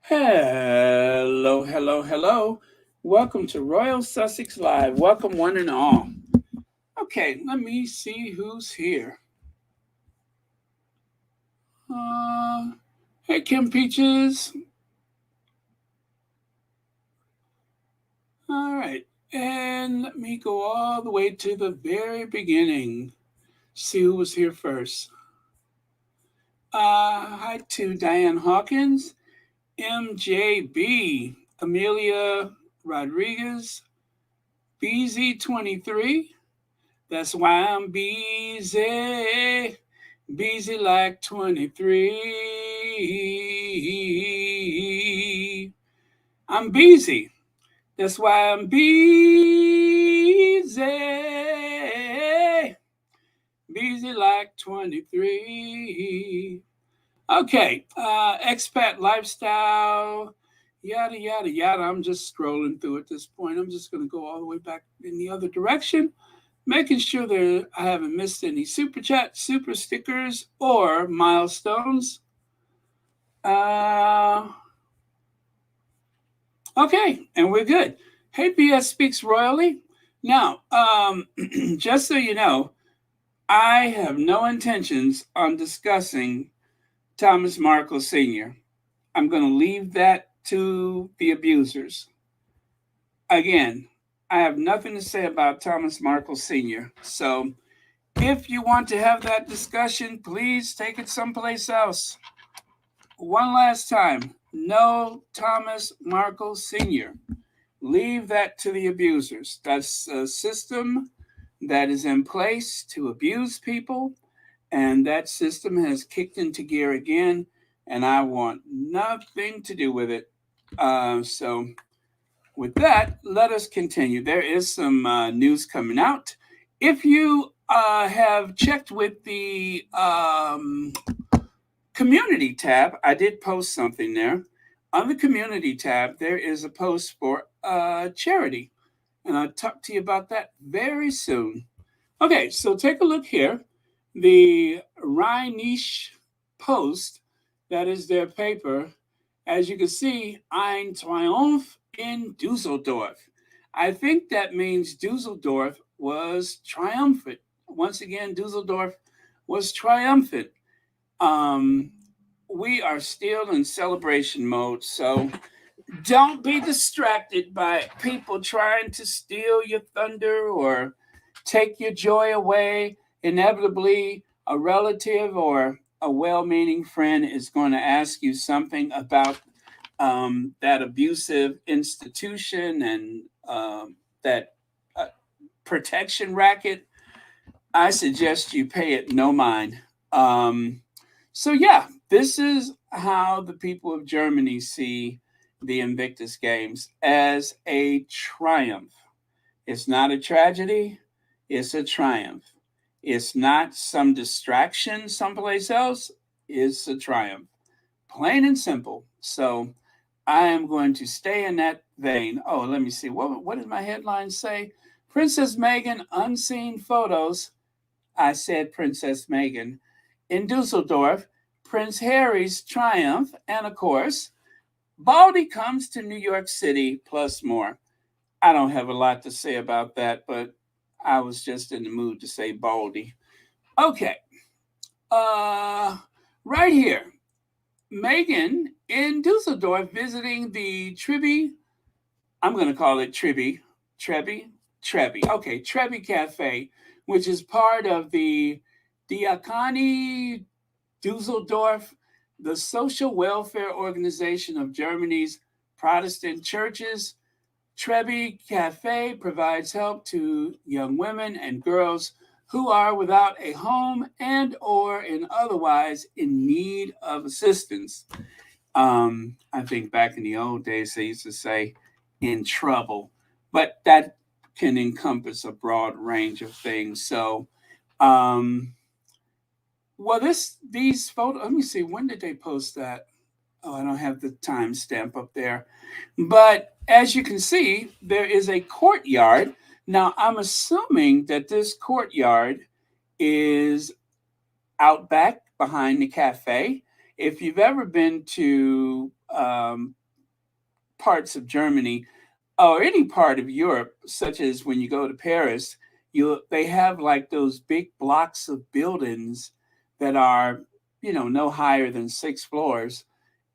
Hello, hello, hello. Welcome to Royal Sussex Live. Welcome, one and all. Okay, let me see who's here. Uh, hey, Kim Peaches. All right, and let me go all the way to the very beginning. See who was here first. Hi to Diane Hawkins, MJB, Amelia Rodriguez, BZ23. That's why I'm busy, busy like 23. I'm busy. That's why I'm busy, busy like 23. Okay, expat lifestyle, yada, yada, yada. I'm just scrolling through at this point. I'm just going to go all the way back in the other direction, making sure that I haven't missed any super chat, super stickers, or milestones. Uh, okay, and we're good. Hey, BS Speaks Royally. Now, just so you know, I have no intentions on discussing Thomas Markle Sr. I'm going to leave that to the abusers. Again, I have nothing to say about Thomas Markle Sr. So if you want to have that discussion, please take it someplace else. One last time, no Thomas Markle Sr. Leave that to the abusers. That's a system that is in place to abuse people, and that system has kicked into gear again, and I want nothing to do with it. So, with that, let us continue. There is some news coming out. If you have checked with the community tab, I did post something there. On the community tab, there is a post for charity, and I'll talk to you about that very soon. Okay, so take a look here. The Rheinische Post, that is their paper. As you can see, Ein Triumph in Düsseldorf. I think that means Düsseldorf was triumphant. Once again, Düsseldorf was triumphant. Um, we are still in celebration mode, so don't be distracted by people trying to steal your thunder or take your joy away. Inevitably, a relative or a well meaning friend is going to ask you something about that abusive institution and that uh, protection racket. I suggest you pay it no mind. So, yeah, this is how the people of Germany see the Invictus Games as a triumph. It's not a tragedy, it's a triumph. It's not some distraction someplace else, it's a triumph. Plain and simple. So I am going to stay in that vein. Oh, let me see. What did my headline say? Princess Meghan unseen photos. I said Princess Meghan in Dusseldorf, Prince Harry's triumph, and of course, Baldy comes to New York City, plus more. I don't have a lot to say about that, but I was just in the mood to say Baldy. Okay, uh, right here, Megan in Dusseldorf visiting the Tribby. I'm going to call it Trebi. Okay, Trebi Cafe, which is part of the Diakoni Dusseldorf, the social welfare organization of Germany's Protestant churches. Trebi Cafe provides help to young women and girls who are without a home and or in otherwise in need of assistance. I think back in the old days they used to say in trouble, but that can encompass a broad range of things. So, um, well, these photos. Let me see. When did they post that? Oh, I don't have the timestamp up there. But as you can see, there is a courtyard. Now, I'm assuming that this courtyard is out back behind the cafe. If you've ever been to parts of Germany or any part of Europe, such as when you go to Paris, they have like those big blocks of buildings that are, no higher than 6 floors,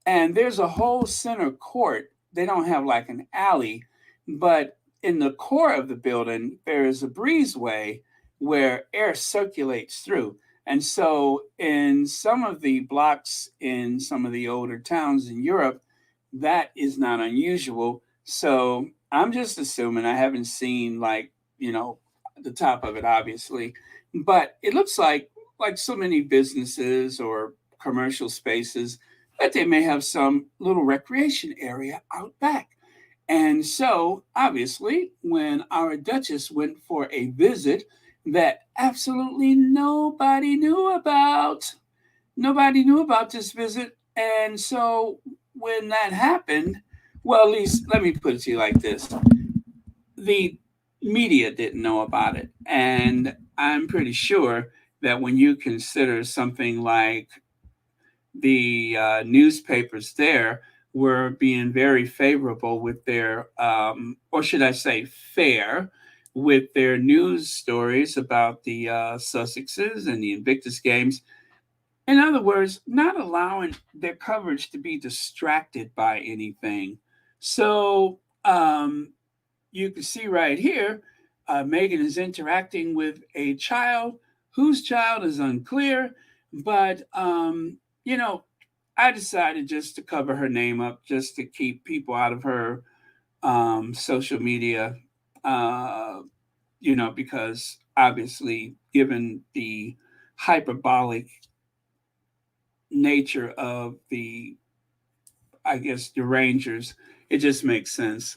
and there's a whole center court. They don't have like an alley, but in the core of the building, there is a breezeway where air circulates through. And so, in some of the blocks in some of the older towns in Europe, that is not unusual. So, I'm just assuming I haven't seen like, the top of it, obviously, but it looks like so many businesses or commercial spaces that they may have some little recreation area out back. And so, obviously, when our Duchess went for a visit that absolutely nobody knew about this visit. And so, when that happened, well, at least let me put it to you like this: the media didn't know about it. And I'm pretty sure that when you consider something like the newspapers there were being very favorable with their, or should I say, fair with their news stories about the Sussexes and the Invictus Games. In other words, not allowing their coverage to be distracted by anything. So you can see right here, Meghan is interacting with a child whose child is unclear, but I decided just to cover her name up, just to keep people out of her social media, uh, because obviously, given the hyperbolic nature of I guess, the Rangers, it just makes sense.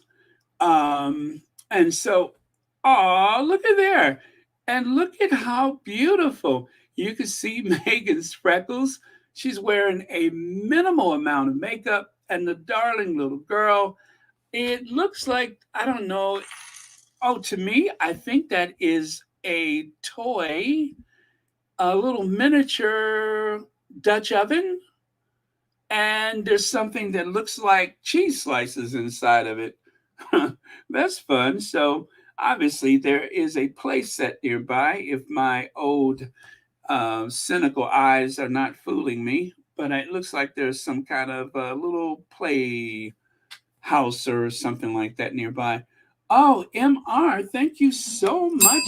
And so, oh, look at there. And look at how beautiful. You can see Megan's freckles. She's wearing a minimal amount of makeup and the darling little girl. It looks like, I don't know. Oh, to me, I think that is a toy, a little miniature Dutch oven. And there's something that looks like cheese slices inside of it. That's fun. So obviously there is a play set nearby if my old cynical eyes are not fooling me. But it looks like there's some kind of little play house or something like that nearby. Oh, MR, thank you so much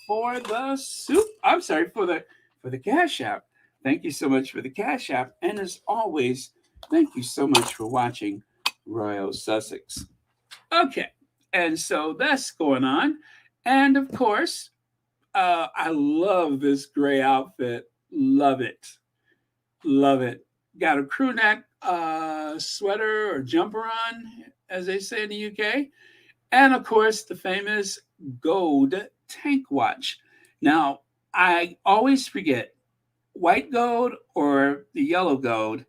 for the soup. I'm sorry, for the Cash App. Thank you so much for the Cash App. And as always, thank you so much for watching Royal Sussex. Okay, and so that's going on. And of course, I love this gray outfit. Love it. Love it. Got a crew neck sweater or jumper on, as they say in the UK. And of course, the famous gold tank watch. Now, I always forget white gold or the yellow gold,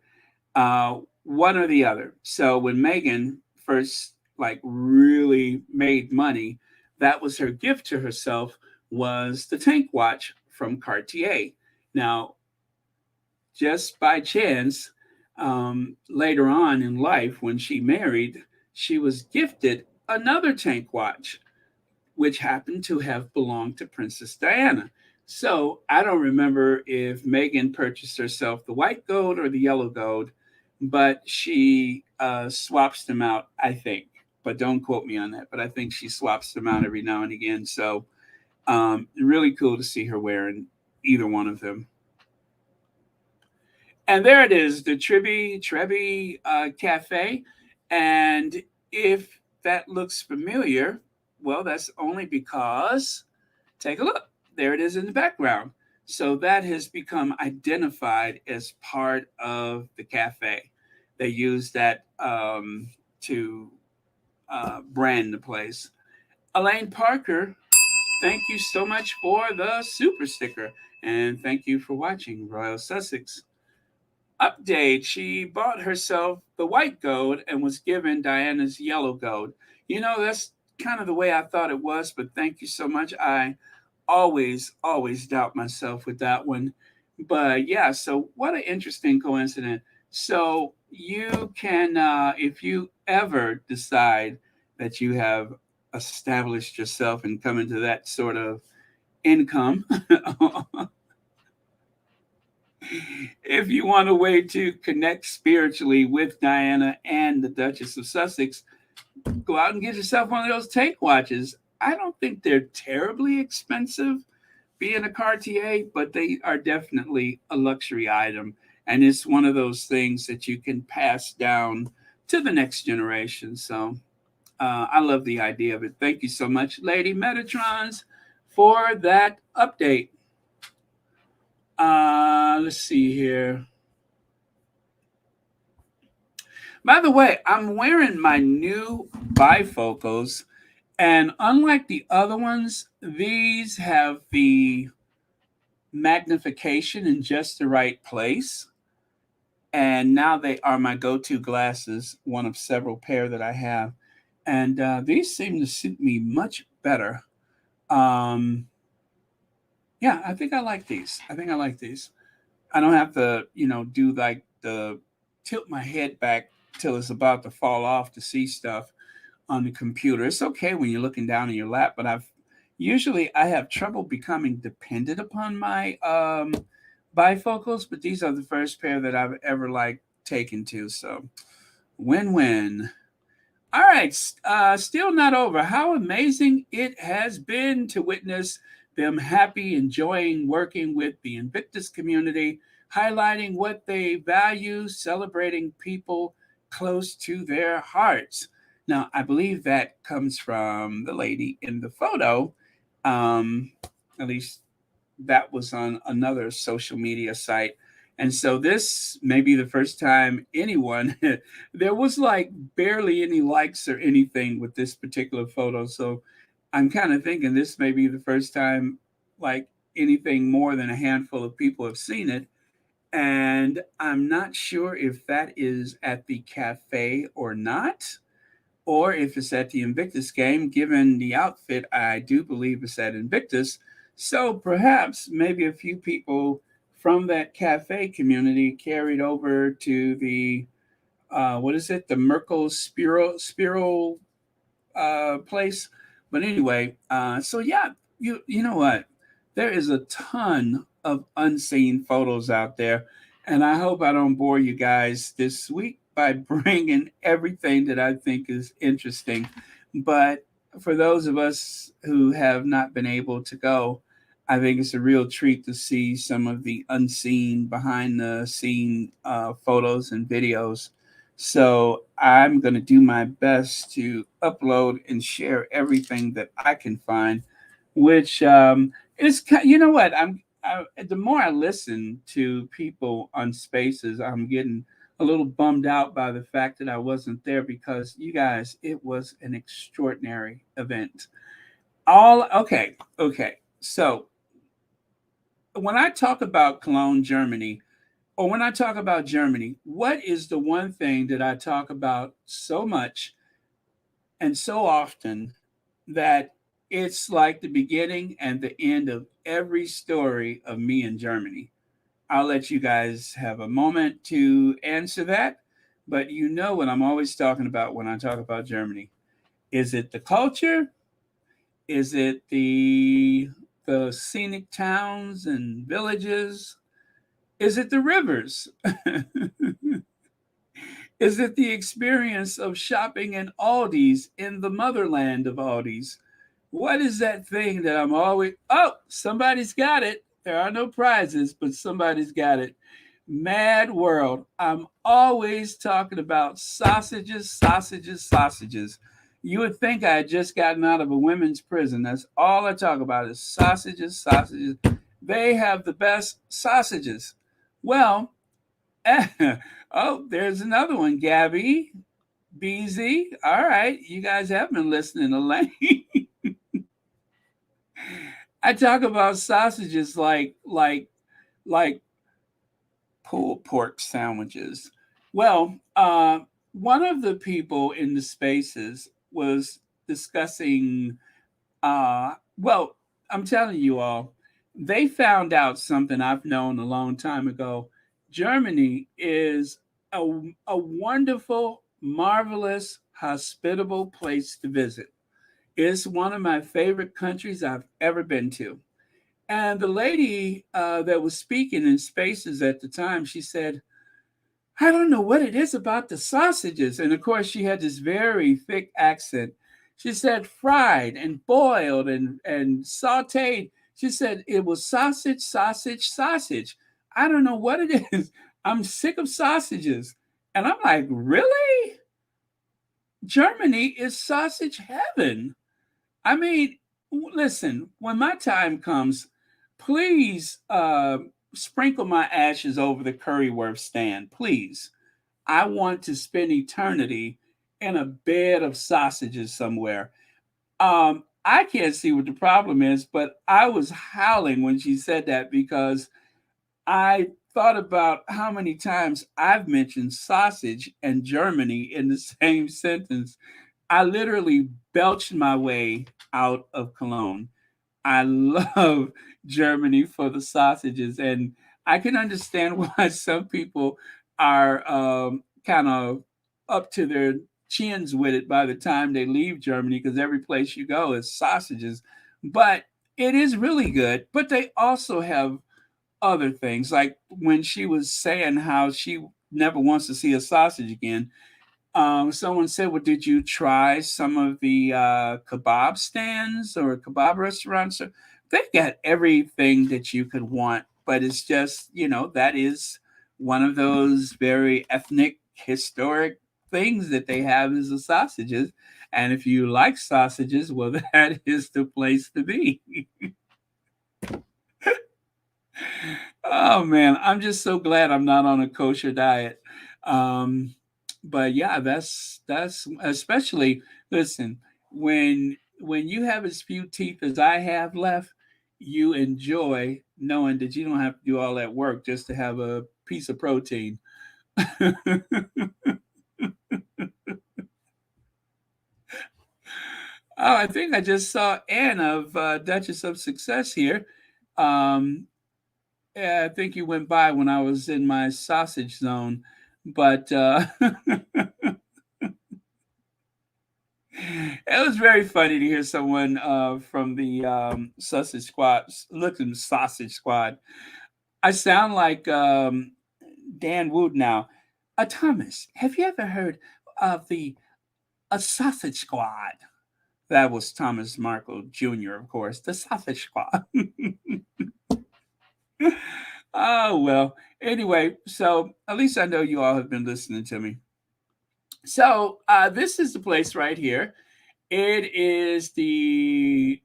one or the other. So when Meghan first like really made money, that was her gift to herself, was the tank watch from Cartier. Now, just by chance, later on in life, when she married, she was gifted another tank watch, which happened to have belonged to Princess Diana. So I don't remember if Meghan purchased herself the white gold or the yellow gold, but she swaps them out, I think. But don't quote me on that. But I think she swaps them out every now and again. So really cool to see her wearing either one of them. And there it is, the Trevi Cafe. And if that looks familiar, well, that's only because, take a look, there it is in the background. So that has become identified as part of the cafe. They use that to brand the place. Elaine Parker, thank you so much for the super sticker. And thank you for watching Royal Sussex. Update, she bought herself the white gold and was given Diana's yellow gold. That's kind of the way I thought it was, but thank you so much. I always doubt myself with that one. But yeah, so what an interesting coincidence. So you can, if you ever decide that you have established yourself and come into that sort of income, if you want a way to connect spiritually with Diana and the Duchess of Sussex, go out and get yourself one of those tank watches. I don't think they're terribly expensive being a Cartier, but they are definitely a luxury item. And it's one of those things that you can pass down to the next generation. So I love the idea of it. Thank you so much, Lady Metatrons, for that update. Let's see here. By the way, I'm wearing my new bifocals, and unlike the other ones, these have the magnification in just the right place. And now they are my go-to glasses, one of several pair that I have, and these seem to suit me much better. Um, yeah, I think I like these. I think I like these. I don't have to, do like the tilt my head back till it's about to fall off to see stuff on the computer. It's okay when you're looking down in your lap, but I have trouble becoming dependent upon my bifocals, but these are the first pair that I've ever like taken to. So win-win. All right, still not over. How amazing it has been to witness them happy, enjoying working with the Invictus community, highlighting what they value, celebrating people close to their hearts. Now, I believe that comes from the lady in the photo. Um, at least that was on another social media site. And so this may be the first time anyone, there was like barely any likes or anything with this particular photo. So I'm kind of thinking this may be the first time like anything more than a handful of people have seen it. And I'm not sure if that is at the cafe or not, or if it's at the Invictus game. Given the outfit, I do believe it's at Invictus. So perhaps maybe a few people from that cafe community carried over to the what is it? The Merkel Spiral place. But anyway, so yeah, you know what? There is a ton of unseen photos out there, and I hope I don't bore you guys this week by bringing everything that I think is interesting. But for those of us who have not been able to go, I think it's a real treat to see some of the unseen, behind the scene photos and videos. So I'm going to do my best to upload and share everything that I can find, which is, you know what, the more I listen to people on spaces, I'm getting a little bummed out by the fact that I wasn't there, because you guys, it was an extraordinary event. All okay, okay. So when I talk about Cologne, Germany, or when I talk about Germany, what is the one thing that I talk about so much and so often that it's like the beginning and the end of every story of me in Germany? I'll let you guys have a moment to answer that, but you know what I'm always talking about when I talk about Germany. Is it the culture? Is it the scenic towns and villages? Is it the rivers? Is it the experience of shopping in Aldi's, in the motherland of Aldi's? What is that thing that I'm always, oh, somebody's got it. There are no prizes, but somebody's got it. Mad world. I'm always talking about sausages, sausages, sausages. You would think I had just gotten out of a women's prison. That's all I talk about is sausages, sausages. They have the best sausages. Well, oh, there's another one, Gabby, BZ. All right, you guys have been listening to Lane. I talk about sausages like pulled pork sandwiches. Well, one of the people in the spaces was discussing. Well, I'm telling you all, they found out something I've known a long time ago. Germany is a wonderful, marvelous, hospitable place to visit. It's one of my favorite countries I've ever been to. And the lady that was speaking in Spaces at the time, she said, I don't know what it is about the sausages. And of course, she had this very thick accent. She said fried and boiled and sauteed. She said it was sausage, sausage, sausage. I don't know what it is. I'm sick of sausages. And I'm like, really? Germany is sausage heaven. I mean, listen, when my time comes, please sprinkle my ashes over the Currywurst stand, please. I want to spend eternity in a bed of sausages somewhere. I can't see what the problem is, but I was howling when she said that because I thought about how many times I've mentioned sausage and Germany in the same sentence. I literally belched my way out of Cologne. I love Germany for the sausages, and I can understand why some people are kind of up to their chins with it by the time they leave Germany because every place you go is sausages. But it is really good. But they also have other things, like when she was saying how she never wants to see a sausage again. Someone said, "Well, did you try some of the kebab stands or kebab restaurants?" They got everything that you could want, but it's just, that is one of those very ethnic, historic things that they have is the sausages. And if you like sausages, well, that is the place to be. Oh man, I'm just so glad I'm not on a kosher diet. Um, but yeah, that's especially, listen, when you have as few teeth as I have left, you enjoy knowing that you don't have to do all that work just to have a piece of protein. Oh, I think I just saw Anne of Duchess of Success here. Um, yeah, I think you went by when I was in my sausage zone, but it was very funny to hear someone from the sausage squad, looking sausage squad. I sound like Dan Wood now. Thomas, have you ever heard of the a sausage squad? That was Thomas Markle Jr., of course, the sausage squad. Oh well. Anyway, so at least I know you all have been listening to me. So this is the place right here. It is the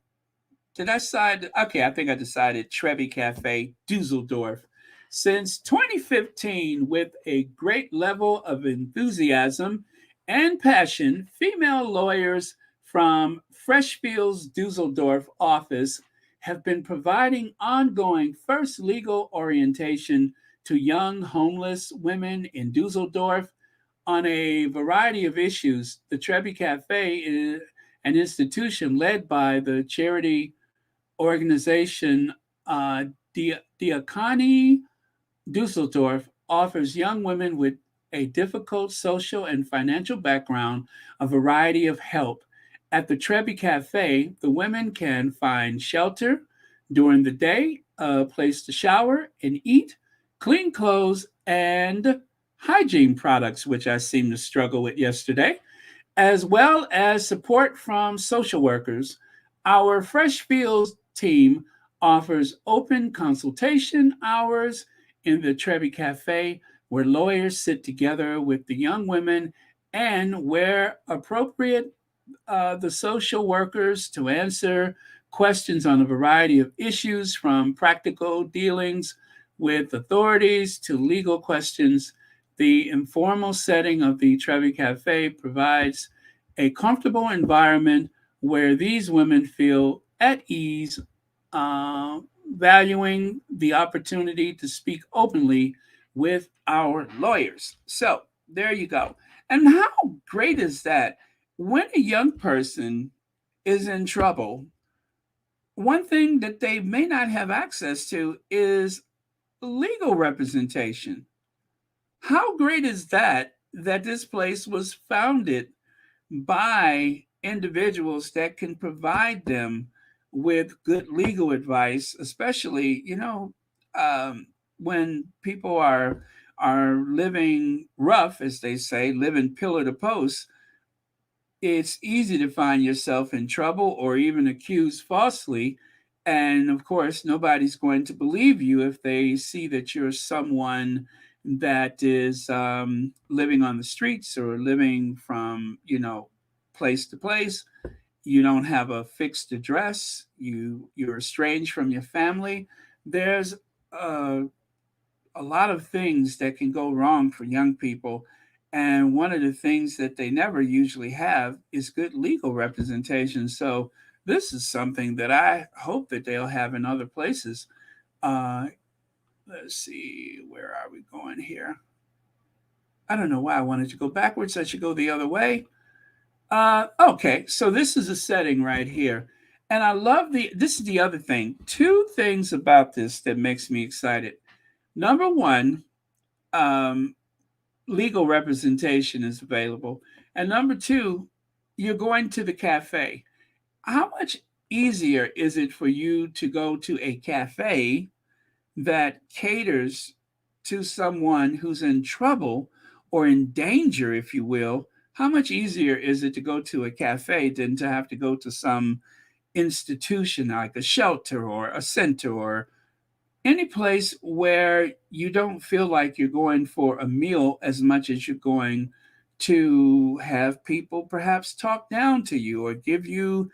did I decide? Okay, I think I decided Trevi Cafe, Dusseldorf. Since 2015, with a great level of enthusiasm and passion, female lawyers from Freshfields Dusseldorf office have been providing ongoing first legal orientation to young homeless women in Dusseldorf on a variety of issues. The Trevi Cafe is an institution led by the charity organization Diakoni Dusseldorf offers young women with a difficult social and financial background a variety of help. At the Trevi Cafe, the women can find shelter during the day, a place to shower and eat, clean clothes, and hygiene products, which I seemed to struggle with yesterday, as well as support from social workers. Our Fresh Fields team offers open consultation hours in the Trevi Cafe, where lawyers sit together with the young women and, where appropriate, the social workers to answer questions on a variety of issues from practical dealings with authorities to legal questions. The informal setting of the Trevi Cafe provides a comfortable environment where these women feel at ease, uh, valuing the opportunity to speak openly with our lawyers. So there you go. And how great is that? When a young person is in trouble, one thing that they may not have access to is legal representation. How great is that, that this place was founded by individuals that can provide them with good legal advice, especially, um, when people are living rough, as they say, living pillar to post. It's easy to find yourself in trouble or even accused falsely. And of course, nobody's going to believe you if they see that you're someone that is living on the streets or living from, place to place. You don't have a fixed address. You're estranged from your family. There's uh, a lot of things that can go wrong for young people. And one of the things that they never usually have is good legal representation. So this is something that I hope that they'll have in other places. Uh, let's see, where are we going here? I don't know why I wanted to go backwards. I should go the other way. Okay, so this is a setting right here. And I love this is the other thing. Two things about this that makes me excited. Number one, um, legal representation is available. And number two, you're going to the cafe. How much easier is it for you to go to a cafe that caters to someone who's in trouble or in danger, if you will? How much easier is it to go to a cafe than to have to go to some institution like a shelter or a center or any place where you don't feel like you're going for a meal as much as you're going to have people perhaps talk down to you or give you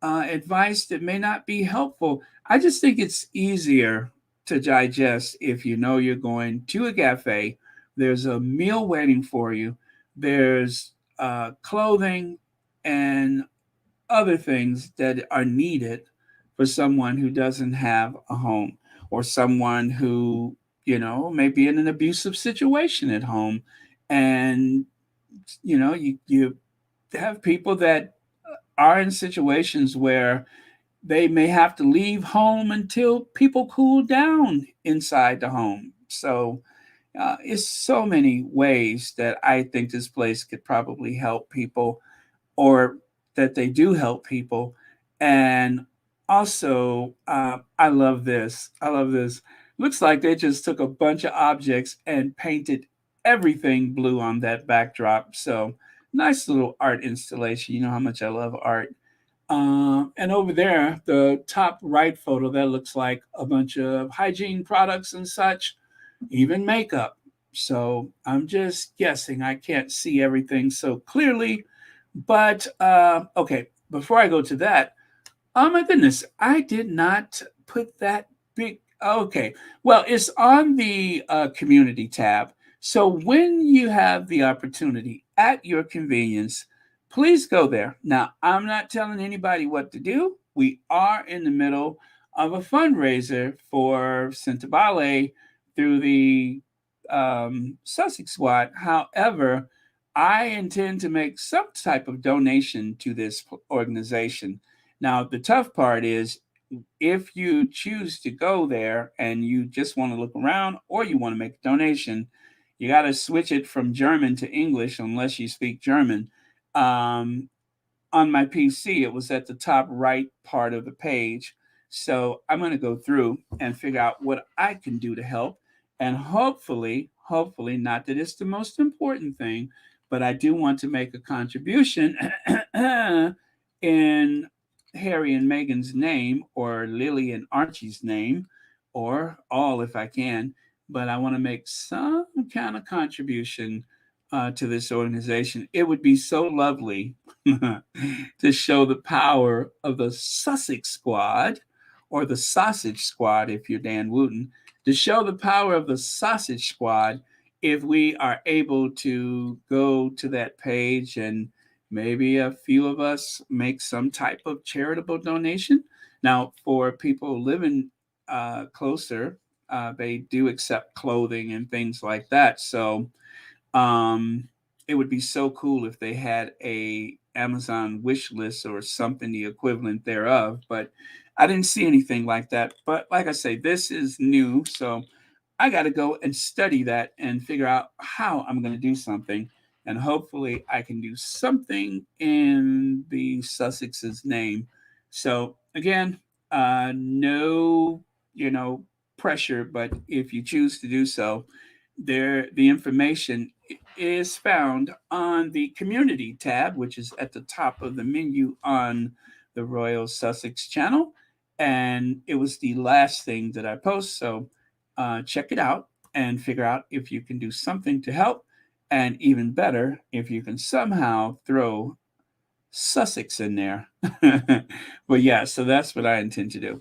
advice that may not be helpful. I just think it's easier to digest if you know you're going to a cafe. There's a meal waiting for you. There's clothing and other things that are needed for someone who doesn't have a home or someone who, may be in an abusive situation at home. And, you have people that are in situations where they may have to leave home until people cool down inside the home. So, it's so many ways that I think this place could probably help people or that they do help people. And also, I love this. I love this. Looks like they just took a bunch of objects and painted everything blue on that backdrop. So, nice little art installation. You know how much I love art. And over there, the top right photo, that looks like a bunch of hygiene products and such, even makeup. So I'm just guessing. I can't see everything so clearly. But okay, before I go to that, oh my goodness, I did not put that big. Okay, well, it's on the community tab. So when you have the opportunity at your convenience, please go there. Now, I'm not telling anybody what to do. We are in the middle of a fundraiser for Ballet through the Sussex Squad. However, I intend to make some type of donation to this organization. Now, the tough part is if you choose to go there and you just want to look around or you want to make a donation, you got to switch it from German to English unless you speak German. Um, on my PC, it was at the top right part of the page. So I'm going to go through and figure out what I can do to help. And hopefully, not that it's the most important thing, but I do want to make a contribution in Harry and Meghan's name, or Lily and Archie's name, or all if I can. But I want to make some kind of contribution to this organization. It would be so lovely to show the power of the Sussex Squad, or the Sausage Squad if you're Dan Wooten, to show the power of the Sausage Squad if we are able to go to that page and maybe a few of us make some type of charitable donation. Now, for people living closer, they do accept clothing and things like that. So, um, it would be so cool if they had a Amazon wish list or something the equivalent thereof. But I didn't see anything like that. But like I say, this is new, so I got to go and study that and figure out how I'm going to do something. And hopefully, I can do something in the Sussex's name. So, again, no, you know, pressure, but if you choose to do so, the information is found on the community tab, which is at the top of the menu on the Royal Sussex channel. And it was the last thing that I post. So check it out and figure out if you can do something to help. And even better, if you can somehow throw Sussex in there. But yeah, so that's what I intend to do.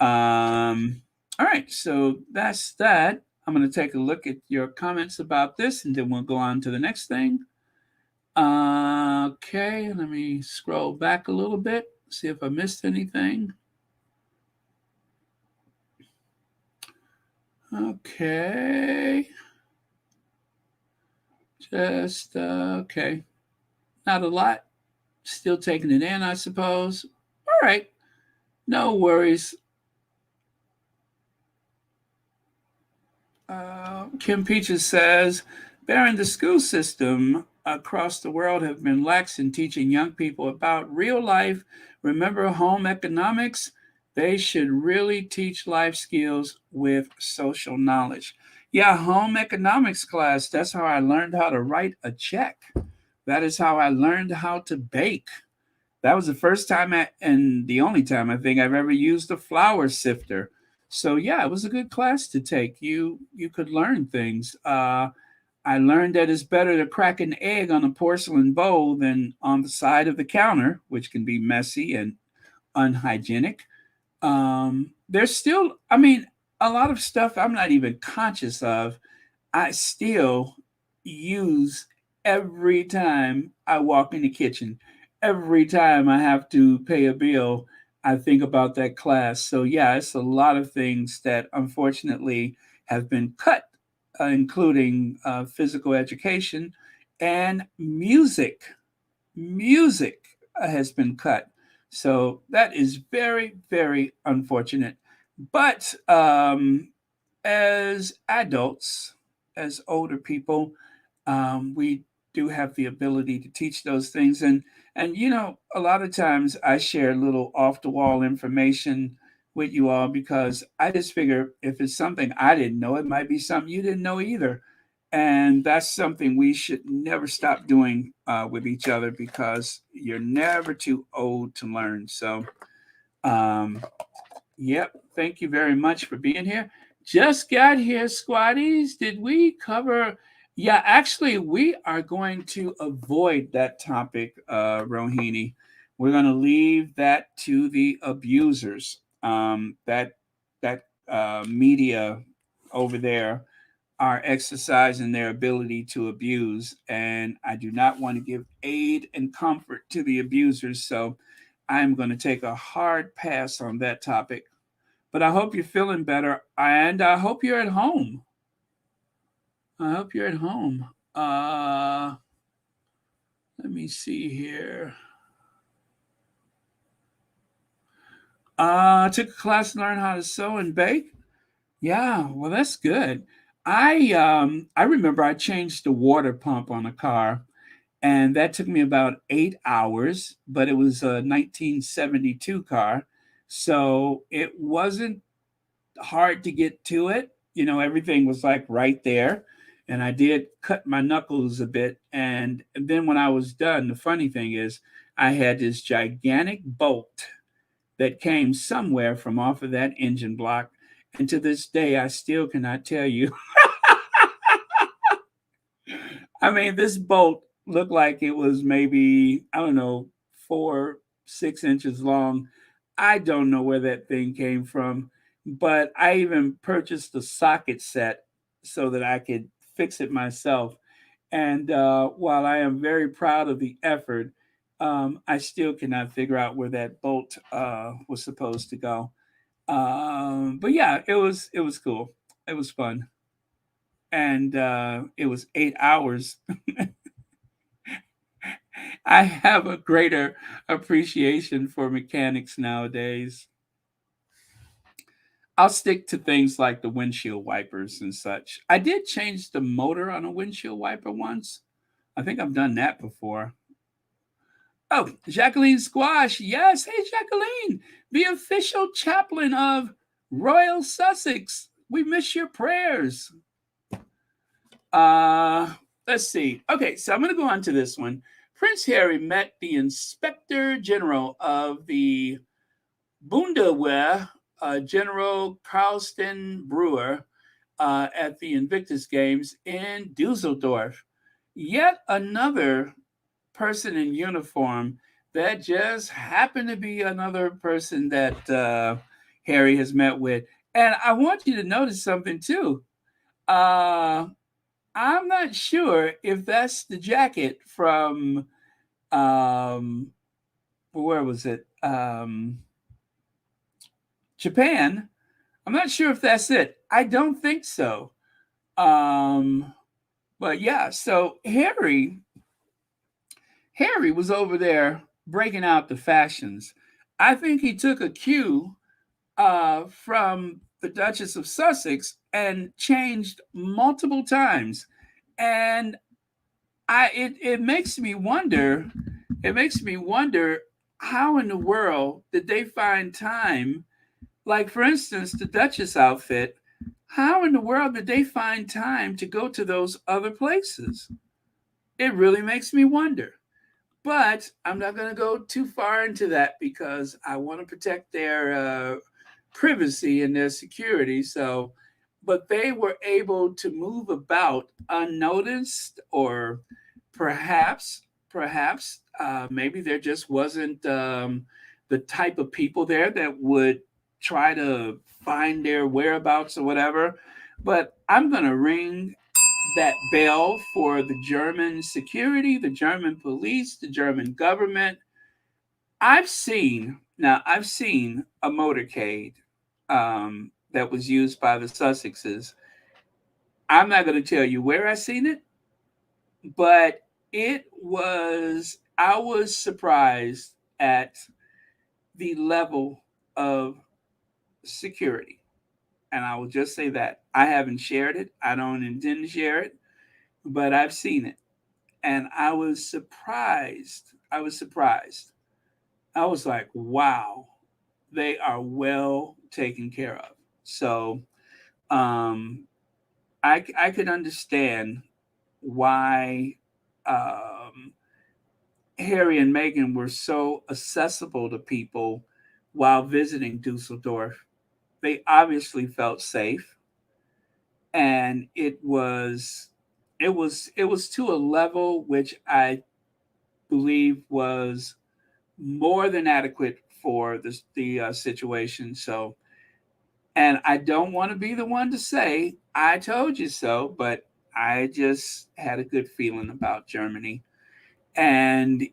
All right, so that's that. I'm going to take a look at your comments about this, and then we'll go on to the next thing. Okay, let me scroll back a little bit, see if I missed anything. Okay. Just, okay. Not a lot. Still taking it in, I suppose. All right. No worries. Kim Peaches says, Baron, the school system across the world have been lax in teaching young people about real life. Remember home economics? They should really teach life skills with social knowledge. Yeah, home economics class. That's how I learned how to write a check. That is how I learned how to bake. That was the first time and the only time I think I've ever used a flour sifter. So yeah, it was a good class to take. You could learn things. I learned that it's better to crack an egg on a porcelain bowl than on the side of the counter, which can be messy and unhygienic. There's still, I mean, a lot of stuff I'm not even conscious of. I still use every time I walk in the kitchen. Every time I have to pay a bill, I think about that class. So, yeah, it's a lot of things that unfortunately have been cut, including physical education and music. Music has been cut. So, that is very, very unfortunate. But as adults, as older people, we do have the ability to teach those things. And you know, a lot of times I share little off the wall information with you all because I just figure if it's something I didn't know, it might be something you didn't know either. And that's something we should never stop doing with each other because you're never too old to learn. So, um, yep. Thank you very much for being here. Just got here, squatties. Did we cover? Yeah, actually, we are going to avoid that topic, Rohini. We're going to leave that to the abusers. That media over there are exercising their ability to abuse, and I do not want to give aid and comfort to the abusers. So I'm going to take a hard pass on that topic, but I hope you're feeling better, and I hope you're at home. I hope you're at home. Let me see here. I took a class to learn how to sew and bake. Yeah, well, that's good. I remember I changed the water pump on a car, and that took me about 8 hours. But it was a 1972 car, so it wasn't hard to get to it. You know, everything was like right there. And I did cut my knuckles a bit. And then when I was done, the funny thing is, I had this gigantic bolt that came somewhere from off of that engine block. And to this day, I still cannot tell you. I mean, this bolt looked like it was maybe, I don't know, 4, 6 inches long. I don't know where that thing came from, but I even purchased a socket set so that I could fix it myself. And while I am very proud of the effort, I still cannot figure out where that bolt was supposed to go. But yeah, it was cool. It was fun, and it was 8 hours. I have a greater appreciation for mechanics nowadays. I'll stick to things like the windshield wipers and such. I did change the motor on a windshield wiper once. I think I've done that before. Oh, Jacqueline Squash. Yes. Hey, Jacqueline, the official chaplain of Royal Sussex. We miss your prayers. Uh, let's see. Okay, so I'm going to go on to this one. Prince Harry met the Inspector General of the Bundeswehr, General Carlsten Brewer, at the Invictus Games in Düsseldorf. Yet another person in uniform that just happened to be another person that Harry has met with. And I want you to notice something too. Uh, I'm not sure if that's the jacket from where was it? Japan. I'm not sure if that's it. I don't think so. Um, but yeah, so Harry was over there breaking out the fashions. I think he took a cue from the Duchess of Sussex and changed multiple times. And it makes me wonder. It makes me wonder how in the world did they find time? Like for instance, the Duchess outfit. How in the world did they find time to go to those other places? It really makes me wonder. But I'm not going to go too far into that because I want to protect their privacy and their security. So, but they were able to move about unnoticed, or perhaps, maybe there just wasn't the type of people there that would try to find their whereabouts or whatever. But I'm going to ring that bell for the German security, the German police, the German government. I've seen a motorcade that was used by the Sussexes. I'm not going to tell you where I seen it, but I was surprised at the level of security. And I will just say that I haven't shared it. I don't intend to share it, but I've seen it. And I was surprised. I was surprised. I was like, wow, they are well taken care of. So um, I could understand why Harry and Meghan were so accessible to people while visiting Dusseldorf. They obviously felt safe, and it was to a level which I believe was more than adequate for the situation. So, and I don't want to be the one to say I told you so, but I just had a good feeling about Germany, and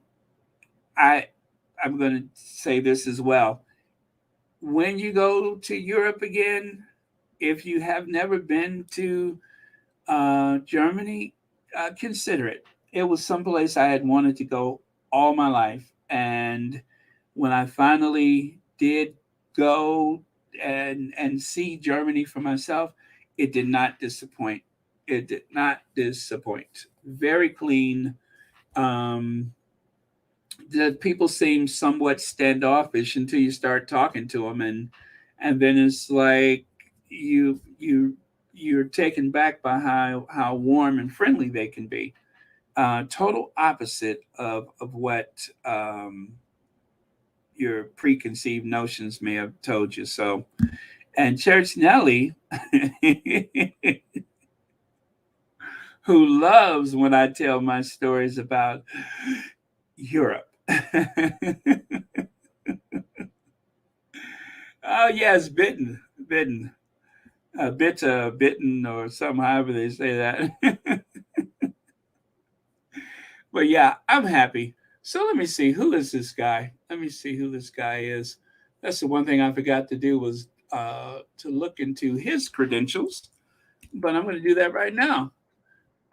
I I'm going to say this as well. When you go to Europe again, if you have never been to Germany, consider it. It was someplace I had wanted to go all my life, and when I finally did go and see Germany for myself, it did not disappoint. It did not disappoint. Very clean. Um, the people seem somewhat standoffish until you start talking to them, and then it's like you're taken back by how warm and friendly they can be. Total opposite of what your preconceived notions may have told you. So, and Church Nelly, who loves when I tell my stories about Europe. Oh yes, bitten, bitten, or some however they say that. But yeah, I'm happy. So let me see, who is this guy? Let me see who this guy is. That's the one thing I forgot to do was to look into his credentials, but I'm going to do that right now.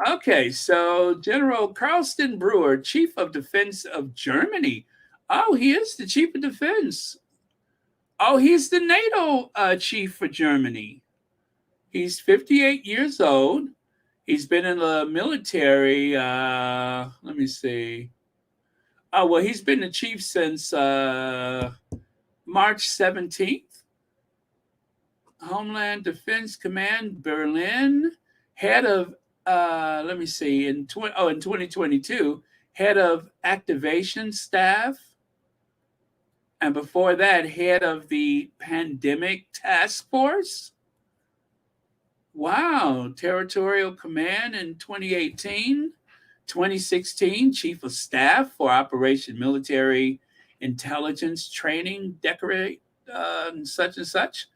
Okay, so General Carlsten Brewer, Chief of Defense of Germany. Oh, he is the Chief of Defense. Oh, he's the NATO chief for Germany. He's 58 years old. He's been in the military. Let me see. Oh, well, he's been the chief since March 17th. Homeland Defense Command, Berlin. Head of, let me see, in 2022, head of activation staff. And before that, head of the pandemic task force. Wow, territorial command in 2018. 2016, chief of staff for Operation Military Intelligence Training, decorate and such.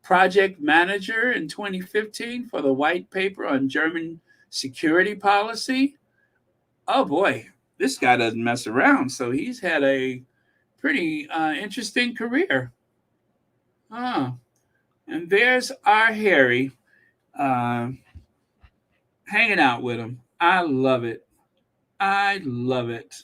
Project manager in 2015 for the white paper on German security policy. Oh boy, this guy doesn't mess around. So he's had a pretty interesting career. Oh, and there's our Harry uh, hanging out with him. I love it. I love it.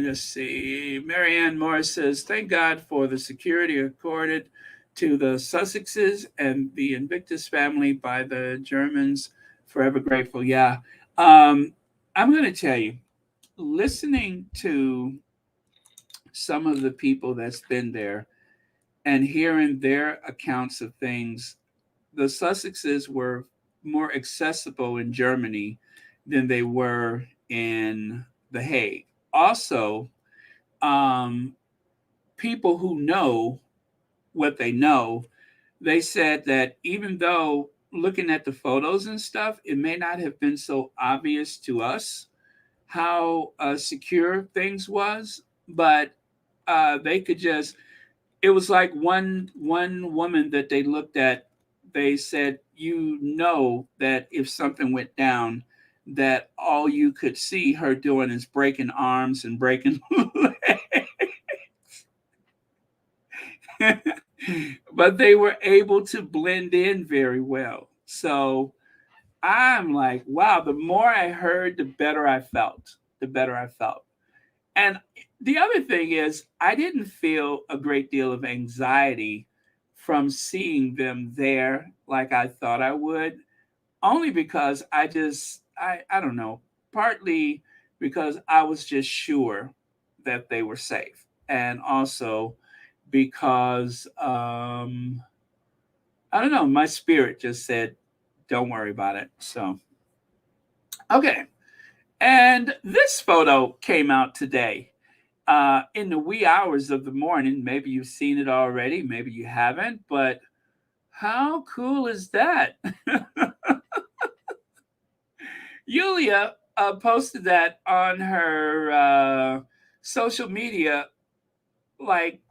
Let's see. Marianne Morris says, thank God for the security accorded to the Sussexes and the Invictus family by the Germans. Forever grateful. Yeah. I'm going to tell you, listening to some of the people that's been there and hearing their accounts of things, the Sussexes were more accessible in Germany than they were in The Hague. Also, um, people who know what they know, they said that even though looking at the photos and stuff, it may not have been so obvious to us how secure things was, but they could just. It was like one woman that they looked at. They said, you know, that if something went down, that all you could see her doing is breaking arms and breaking legs. But they were able to blend in very well. So I'm like, wow, the more I heard, the better I felt. The better I felt. And the other thing is, I didn't feel a great deal of anxiety from seeing them there like I thought I would, only because I don't know, partly because I was just sure that they were safe. And also because, I don't know, my spirit just said, don't worry about it. So, okay. And this photo came out today in the wee hours of the morning. Maybe you've seen it already, maybe you haven't, but how cool is that? Yulia posted that on her social media like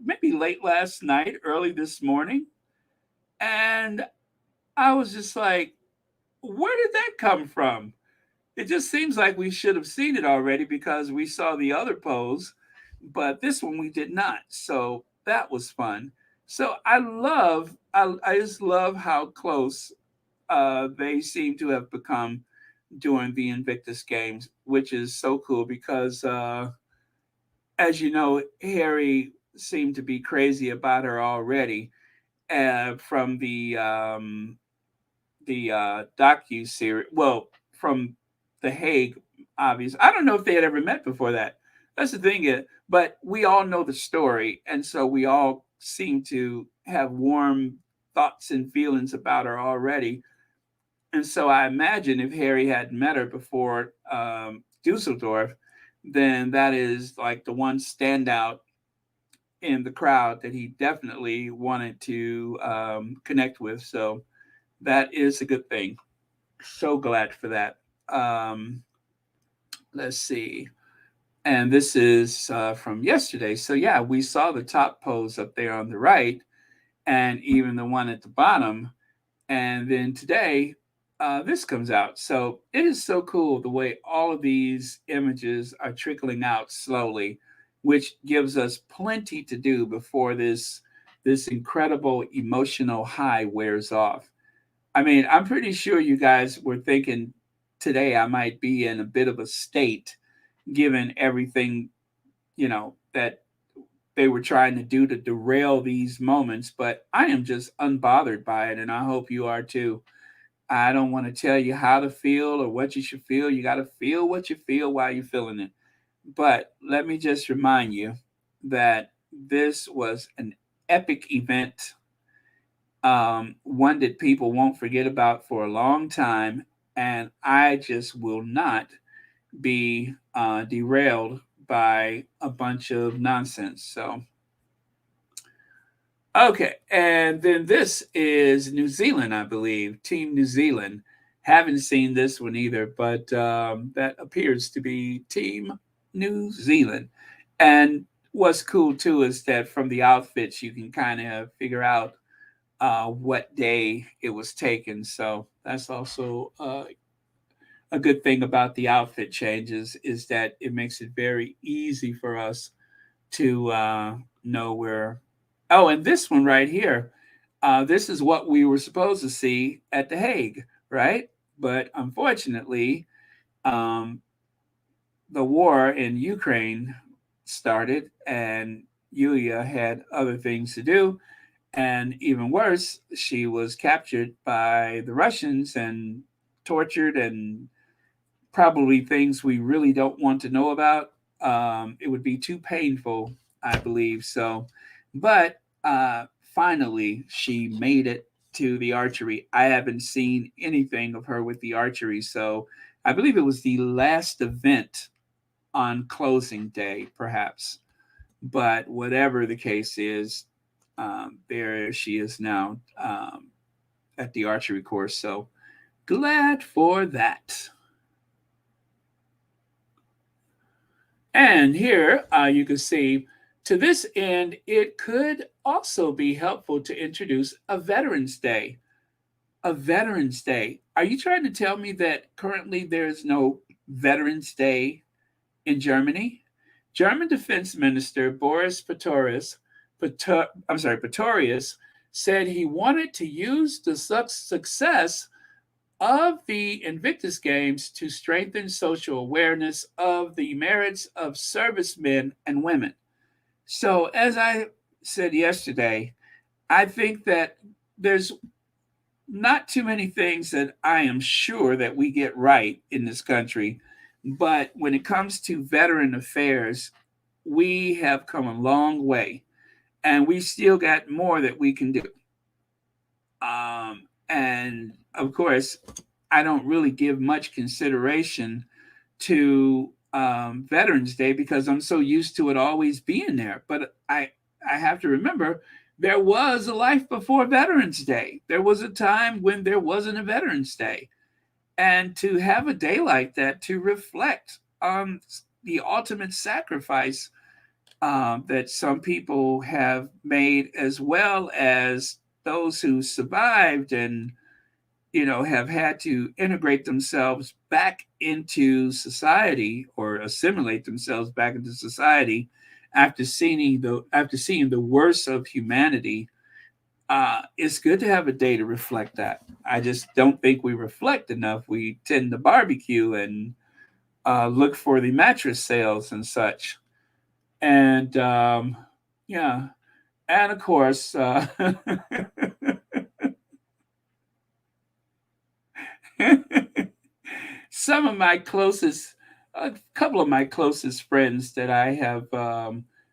maybe late last night, early this morning. And I was just like, where did that come from? It just seems like we should have seen it already because we saw the other pose, but this one we did not. So that was fun. So I just love how close they seem to have become during the Invictus Games, which is so cool because, as you know, Harry seemed to be crazy about her already from the docu series. Well, from The Hague, obviously. I don't know if they had ever met before that. That's the thing, but we all know the story, and so we all seem to have warm thoughts and feelings about her already. And so I imagine if Harry had met her before Dusseldorf, then that is like the one standout in the crowd that he definitely wanted to connect with. So that is a good thing. So glad for that. Um, let's see. And this is from yesterday. So, yeah, we saw the top pose up there on the right and even the one at the bottom. And then today, this comes out. So it is so cool the way all of these images are trickling out slowly, which gives us plenty to do before this incredible emotional high wears off. I mean, I'm pretty sure you guys were thinking today I might be in a bit of a state given everything, that they were trying to do to derail these moments. But I am just unbothered by it, and I hope you are too. I don't want to tell you how to feel or what you should feel. You got to feel what you feel while you're feeling it. But let me just remind you that this was an epic event, one that people won't forget about for a long time. And I just will not be derailed by a bunch of nonsense. So, okay. And then this is New Zealand, I believe, Team New Zealand. Haven't seen this one either, but that appears to be Team New Zealand. And what's cool too is that from the outfits, you can kind of figure out what day it was taken. So that's also a good thing about the outfit changes, is that it makes it very easy for us to know where. Oh, and this one right here, this is what we were supposed to see at The Hague, right? But unfortunately, um, the war in Ukraine started, and Yulia had other things to do. And even worse, she was captured by the Russians and tortured, and probably things we really don't want to know about. It would be too painful, I believe. So, but finally, she made it to the archery. I haven't seen anything of her with the archery. So, I believe it was the last event on closing day, perhaps. But whatever the case is, there she is now, at the archery course. So, glad for that. And here you can see, to this end, it could also be helpful to introduce a Veterans Day. A Veterans Day. Are you trying to tell me that currently there is no Veterans Day in Germany? German Defense Minister Boris Pistorius said he wanted to use the success of the Invictus Games to strengthen social awareness of the merits of servicemen and women. So, as I said yesterday, I think that there's not too many things that I am sure that we get right in this country. But when it comes to veteran affairs, we have come a long way, and we still got more that we can do. And of course, I don't really give much consideration to Veterans Day because I'm so used to it always being there. But I have to remember, there was a life before Veterans Day. There was a time when there wasn't a Veterans Day. And to have a day like that to reflect on the ultimate sacrifice that some people have made, as well as those who survived and have had to integrate themselves back into society, or assimilate themselves back into society after seeing the worst of humanity. It's good to have a day to reflect that. I just don't think we reflect enough. We tend to barbecue and look for the mattress sales and such. And yeah, and of course, some of my closest, a couple of my closest friends that I have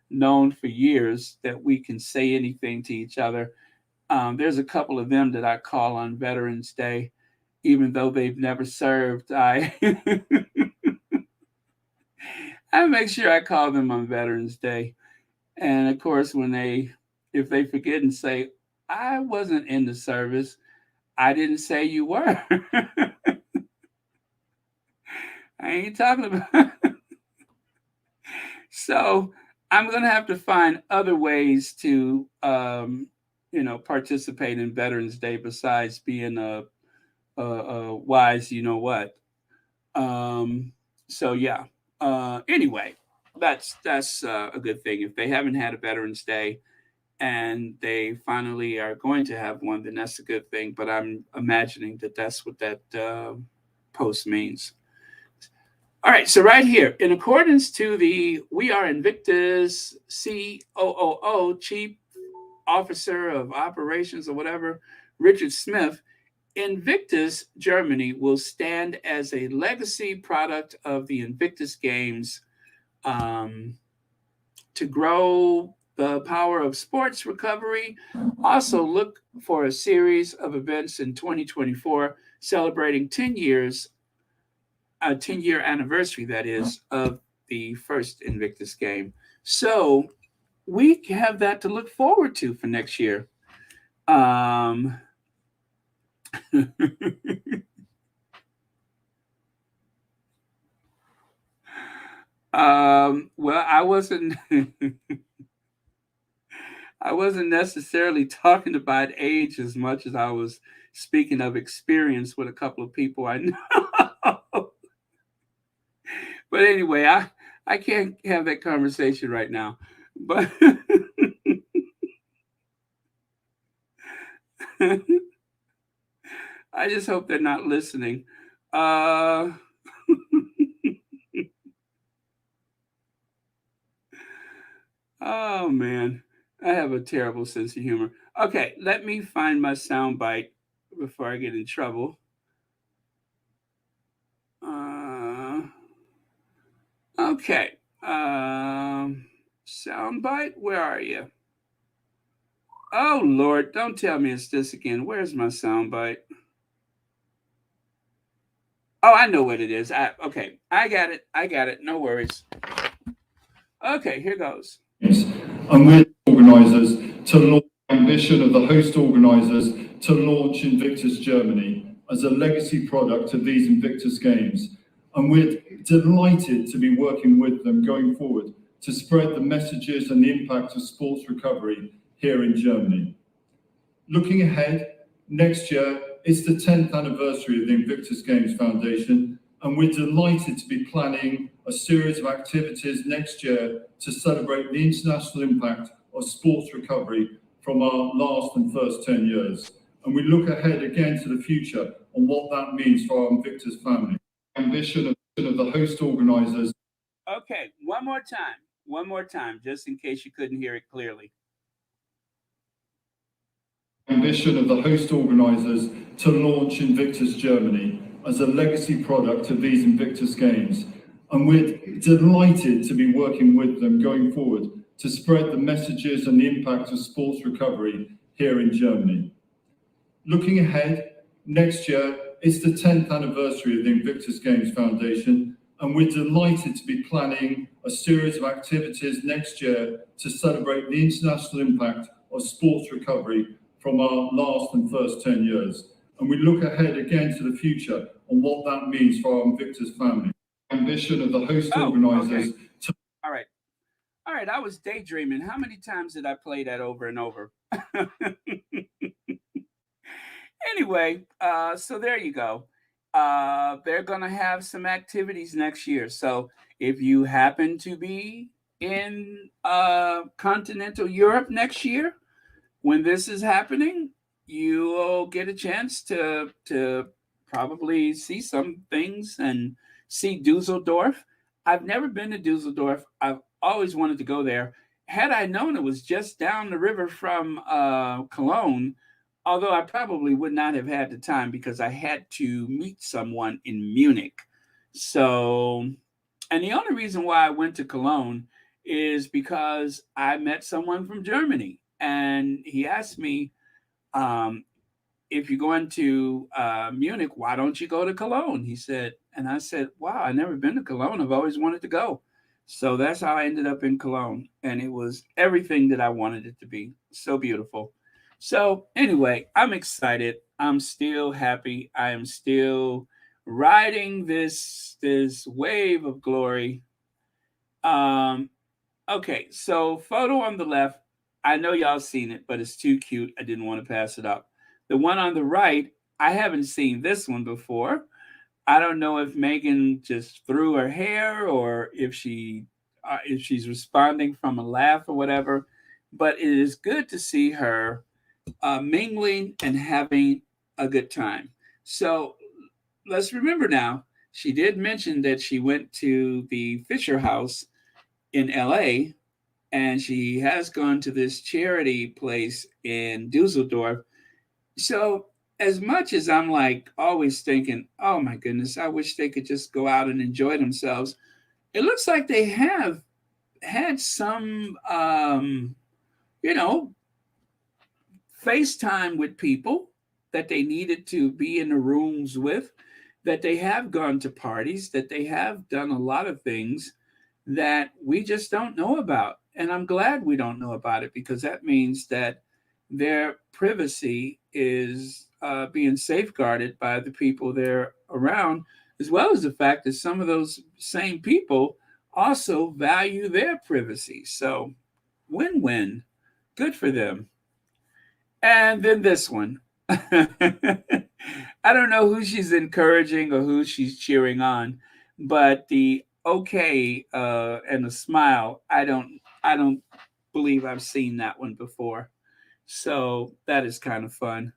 known for years, that we can say anything to each other. There's a couple of them that I call on Veterans Day, even though they've never served. I make sure I call them on Veterans Day, and of course, if they forget and say, "I wasn't in the service," I didn't say you were. I ain't talking about. So I'm going to have to find other ways to, participate in Veterans Day besides being a wise, you know what. Um, so yeah. Anyway, that's a good thing. If they haven't had a Veterans Day and they finally are going to have one, then that's a good thing. But I'm imagining that that's what that post means. All right, so right here, in accordance to the We Are Invictus COOO, Chief Officer of Operations or whatever, Richard Smith, Invictus Germany will stand as a legacy product of the Invictus Games, um, to grow the power of sports recovery. Also, look for a series of events in 2024 celebrating 10 years, a 10-year anniversary, that is, of the first Invictus game. So we have that to look forward to for next year. Um, well, I wasn't. I wasn't necessarily talking about age as much as I was speaking of experience with a couple of people I know. But anyway, I can't have that conversation right now. But I just hope they're not listening. Uh, oh man, I have a terrible sense of humor. Okay, let me find my sound bite before I get in trouble. Uh, okay, sound bite. Where are you? Oh Lord, don't tell me it's this again. Where's my sound bite? Oh, I know what it is. Okay, I got it. I got it. No worries. Okay, here goes. And we're organisers to launch the ambition of the host organisers to launch Invictus Germany as a legacy product of these Invictus Games. And we're delighted to be working with them going forward to spread the messages and the impact of sports recovery here in Germany. Looking ahead, next year is the 10th anniversary of the Invictus Games Foundation, and we're delighted to be planning a series of activities next year to celebrate the international impact of sports recovery from our last and first 10 years. And we look ahead again to the future on what that means for our Invictus family. Ambition of the host organisers. Okay, one more time, just in case you couldn't hear it clearly. Ambition of the host organisers to launch Invictus Germany as a legacy product of these Invictus Games. And we're delighted to be working with them going forward to spread the messages and the impact of sports recovery here in Germany. Looking ahead, next year is the 10th anniversary of the Invictus Games Foundation, and we're delighted to be planning a series of activities next year to celebrate the international impact of sports recovery from our last and first 10 years. And we look ahead again to the future on what that means for our Invictus family. Ambition of the host organisers. Okay. All right. All right, I was daydreaming. How many times did I play that over and over? Anyway, so there you go. They're going to have some activities next year. So if you happen to be in continental Europe next year, when this is happening, you'll get a chance to probably see some things and see Dusseldorf. I've never been to Dusseldorf. I've always wanted to go there. Had I known it was just down the river from Cologne, although I probably would not have had the time because I had to meet someone in Munich. So, and the only reason why I went to Cologne is because I met someone from Germany and he asked me, um, if you're going to Munich, why don't you go to Cologne? He said, and I said, wow, I've never been to Cologne. I've always wanted to go. So that's how I ended up in Cologne. And it was everything that I wanted it to be. So beautiful. So anyway, I'm excited. I'm still happy. I am still riding this wave of glory. Um, okay, so photo on the left, I know y'all seen it, but it's too cute. I didn't want to pass it up. The one on the right, I haven't seen this one before. I don't know if Meghan just threw her hair or if she's responding from a laugh or whatever. But it is good to see her mingling and having a good time. So let's remember now she did mention that she went to the Fisher House in LA, and she has gone to this charity place in Düsseldorf. So, as much as I'm like always thinking, oh my goodness, I wish they could just go out and enjoy themselves, it looks like they have had some, you know, FaceTime with people that they needed to be in the rooms with, that they have gone to parties, that they have done a lot of things that we just don't know about. And I'm glad we don't know about it, because that means that their privacy is being safeguarded by the people they're around, as well as the fact that some of those same people also value their privacy. So, win win. Good for them. And then this one. I don't know who she's encouraging or who she's cheering on, but the okay and a smile, I don't believe I've seen that one before. So that is kind of fun.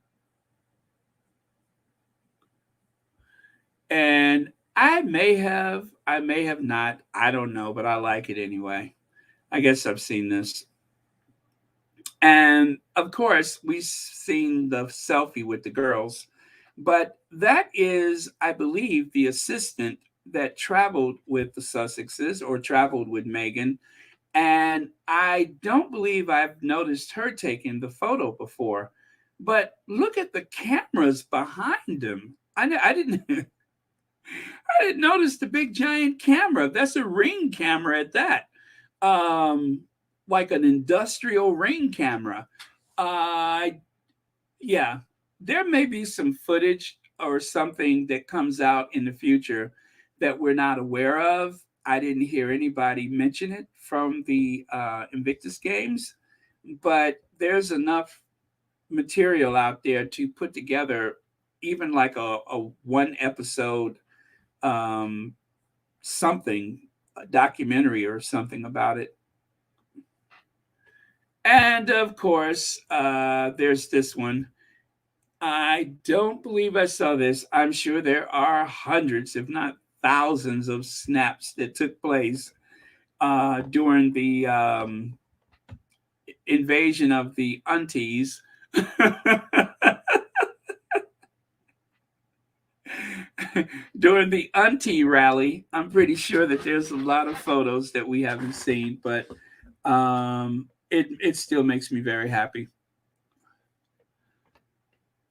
And I may have not, I don't know, but I like it anyway. I guess I've seen this. And of course, we've seen the selfie with the girls, but that is, I believe, the assistant that traveled with the Sussexes or traveled with Meghan. And I don't believe I've noticed her taking the photo before. But look at the cameras behind them. I didn't I didn't notice the big giant camera. That's a ring camera at that. Um, like an industrial ring camera. Uh, yeah, there may be some footage or something that comes out in the future that we're not aware of. I didn't hear anybody mention it from the Invictus Games, but there's enough material out there to put together even like a one episode um, something, a documentary or something about it. And of course, there's this one. I don't believe I saw this. I'm sure there are hundreds, if not thousands, of snaps that took place during the invasion of the aunties. During the auntie rally, I'm pretty sure that there's a lot of photos that we haven't seen, but it still makes me very happy.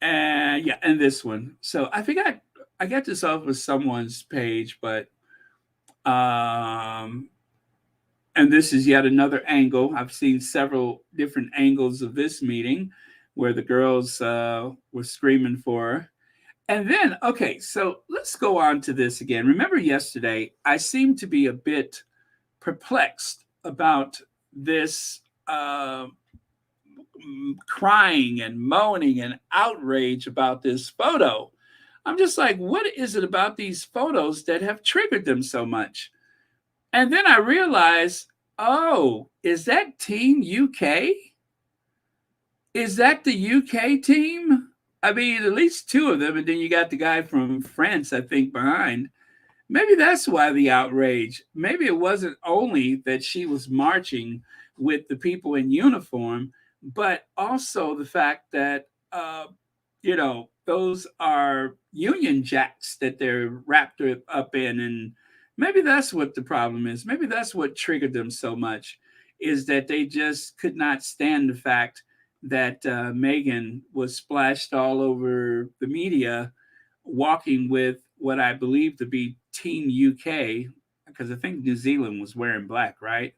And yeah, and this one. So I think I got this off of someone's page, but um, and this is yet another angle. I've seen several different angles of this meeting where the girls were screaming for her. And then, okay, so let's go on to this again. Remember yesterday, I seemed to be a bit perplexed about this crying and moaning and outrage about this photo. I'm just like, what is it about these photos that have triggered them so much? And then I realized, oh, is that Team UK? Is that the UK team? I mean, at least two of them, and then you got the guy from France, I think, behind. Maybe that's why the outrage. Maybe it wasn't only that she was marching with the people in uniform, but also the fact that, those are Union Jacks that they're wrapped up in. And maybe that's what the problem is. Maybe that's what triggered them so much, is that they just could not stand the fact that Meghan was splashed all over the media walking with what I believe to be Team UK, because I think New Zealand was wearing black, right?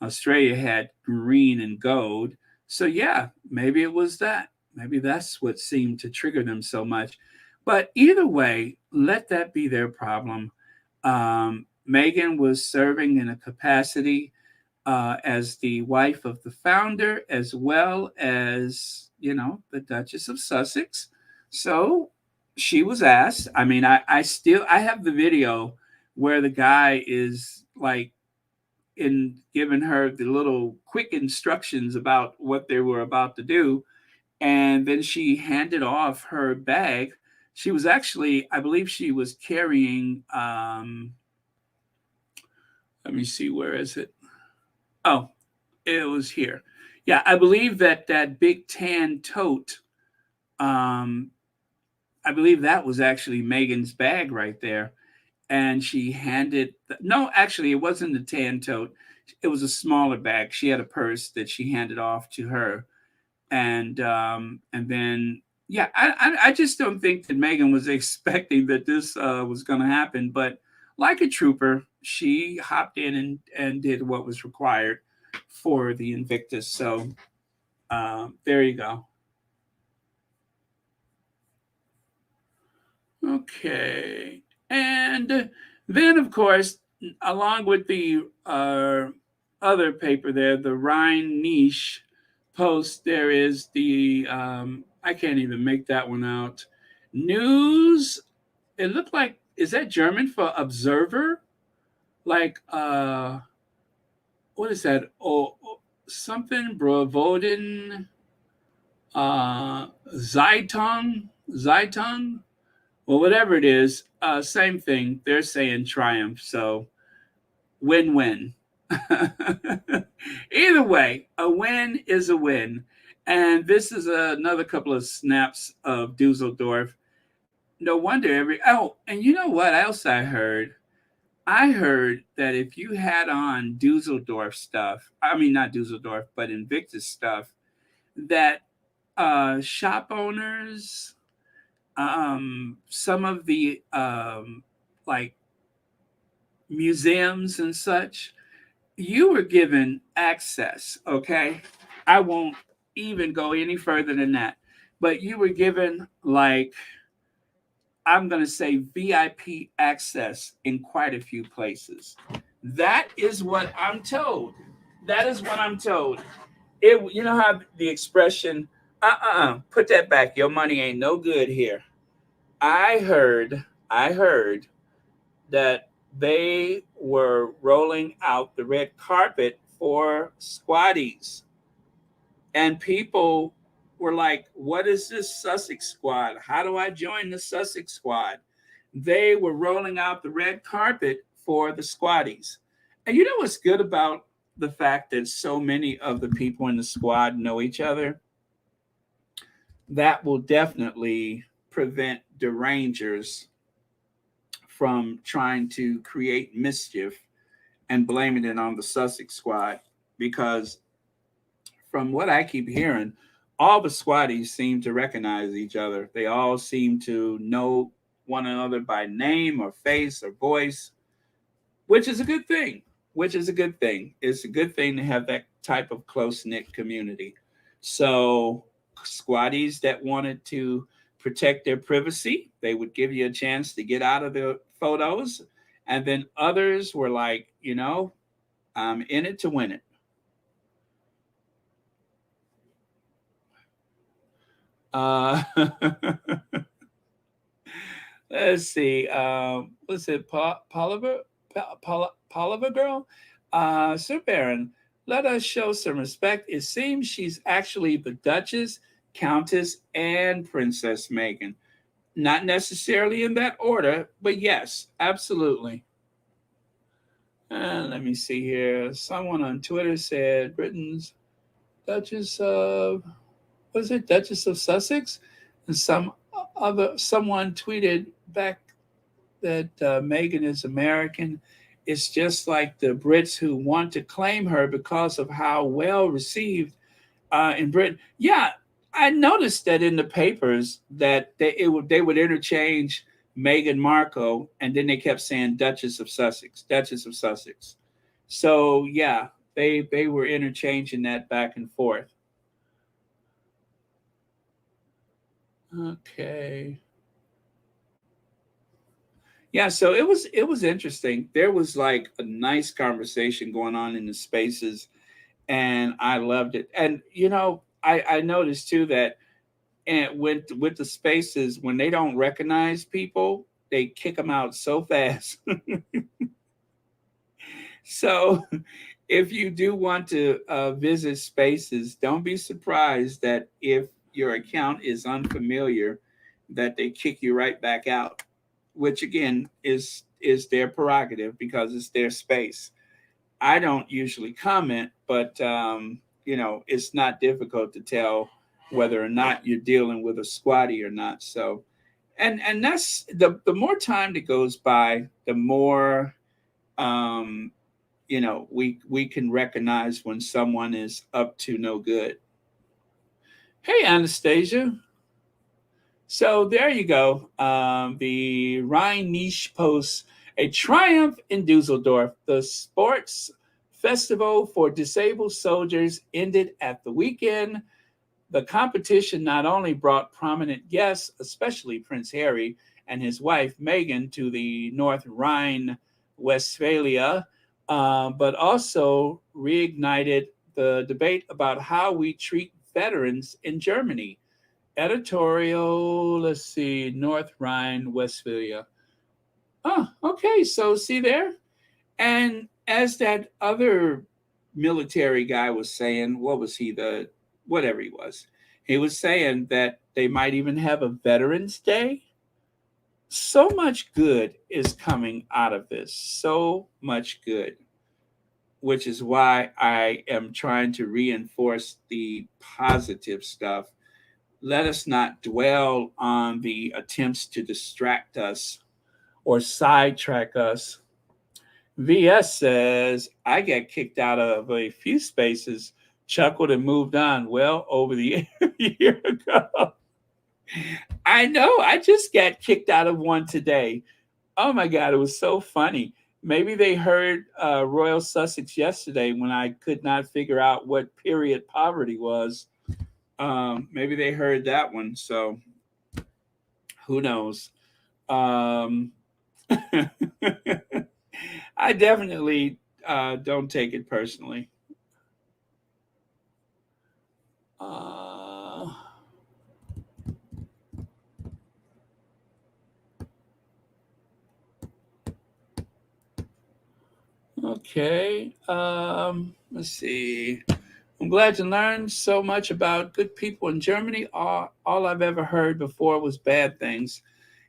Australia had green and gold. So, yeah, maybe it was that. Maybe that's what seemed to trigger them so much. But either way, let that be their problem. Meghan was serving in a capacity as the wife of the founder, as well as, the Duchess of Sussex. So she was asked. I mean, I have the video where the guy is like in giving her the little quick instructions about what they were about to do. And then she handed off her bag She was actually, I believe she was carrying, let me see, where is it? Oh, it was here. Yeah, I believe that that big tan tote, um, I believe that was actually Meghan's bag right there. And she handed, no, actually, it wasn't the tan tote. It was a smaller bag. She had a purse that she handed off to her. And then, yeah, I just don't think that Meghan was expecting that this was going to happen. But like a trooper, she hopped in and did what was required for the Invictus. So there you go. Okay. And then, of course, along with the other paper there, the Rhine Niche Post, there is the, I can't even make that one out. News, it looked like, is that German for observer? Like, what is that? Something, Bravoden, Zeitung? Well, whatever it is, same thing. They're saying triumph. So win-win. Either way, a win is a win. And this is another couple of snaps of Dusseldorf. No wonder and you know what else I heard? I heard that if you had on Dusseldorf stuff, I mean, not Dusseldorf, but Invictus stuff, that shop owners, some of the like museums and such, you were given access. Okay, I won't even go any further than that, but you were given, like, I'm going to say, VIP access in quite a few places. That is what I'm told. That is what I'm told. You know how the expression, put that back, your money ain't no good here. I heard that they were rolling out the red carpet for squatties, and people were like, "What is this Sussex squad? How do I join the Sussex squad?" They were rolling out the red carpet for the squatties. And you know what's good about the fact that so many of the people in the squad know each other? That will definitely prevent derangers from trying to create mischief and blaming it on the Sussex squad. Because from what I keep hearing, all the squatties seem to recognize each other. They all seem to know one another by name or face or voice, which is a good thing. Which is a good thing. It's a good thing to have that type of close knit community. So, squatties that wanted to protect their privacy, they would give you a chance to get out of the photos. And then others were like, I'm in it to win it. Let's see. Was it Poliver girl? Sir Baron, let us show some respect. It seems she's actually the Duchess, Countess, and Princess Meghan. Not necessarily in that order, but yes, absolutely. Let me see here. Someone on Twitter said Britain's Duchess of, was it Duchess of Sussex? And someone tweeted back that Meghan is American. It's just like the Brits who want to claim her because of how well received in Britain. Yeah, I noticed that in the papers that they would interchange Meghan Markle, and then they kept saying Duchess of Sussex, Duchess of Sussex. So yeah, they were interchanging that back and forth. Okay. Yeah, so it was interesting. There was like a nice conversation going on in the spaces, and I loved it. And I noticed too that, and with the spaces, when they don't recognize people, they kick them out so fast. So if you do want to visit spaces, don't be surprised that if your account is unfamiliar, that they kick you right back out, which again is their prerogative because it's their space. I don't usually comment, but it's not difficult to tell whether or not you're dealing with a squatty or not. So, and that's the more time that goes by, the more um, we can recognize when someone is up to no good. Hey, Anastasia. So there you go. The Rhine Niche posts a triumph in Düsseldorf. The sports festival for disabled soldiers ended at the weekend. The competition not only brought prominent guests, especially Prince Harry and his wife Meghan, to the North Rhine Westphalia, but also reignited the debate about how we treat veterans in Germany. Editorial, let's see, North Rhine Westphalia. Oh, okay, so see there? And as that other military guy was saying, what was he, whatever he was, he was saying that they might even have a Veterans Day. So much good is coming out of this. So much good, which is why I am trying to reinforce the positive stuff. Let us not dwell on the attempts to distract us or sidetrack us. VS says, I got kicked out of a few spaces, chuckled and moved on. Well, over the year ago. I know. I just got kicked out of one today. Oh my God, it was so funny. Maybe they heard Royal Sussex yesterday when I could not figure out what period poverty was. Maybe they heard that one. So who knows? Um, I definitely don't take it personally. Uh, okay. Let's see. I'm glad to learn so much about good people in Germany. All I've ever heard before was bad things.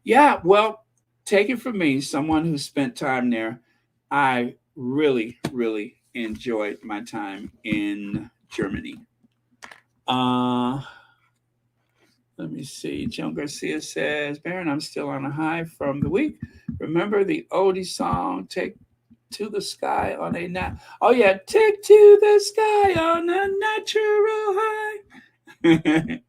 Yeah, well, take it from me, someone who spent time there. I really, really enjoyed my time in Germany. Uh, Let me see. Joan Garcia says, Baron, I'm still on a high from the week. Remember the oldie song, Take to the Sky on a nat. Oh, yeah. Take to the sky on a natural high.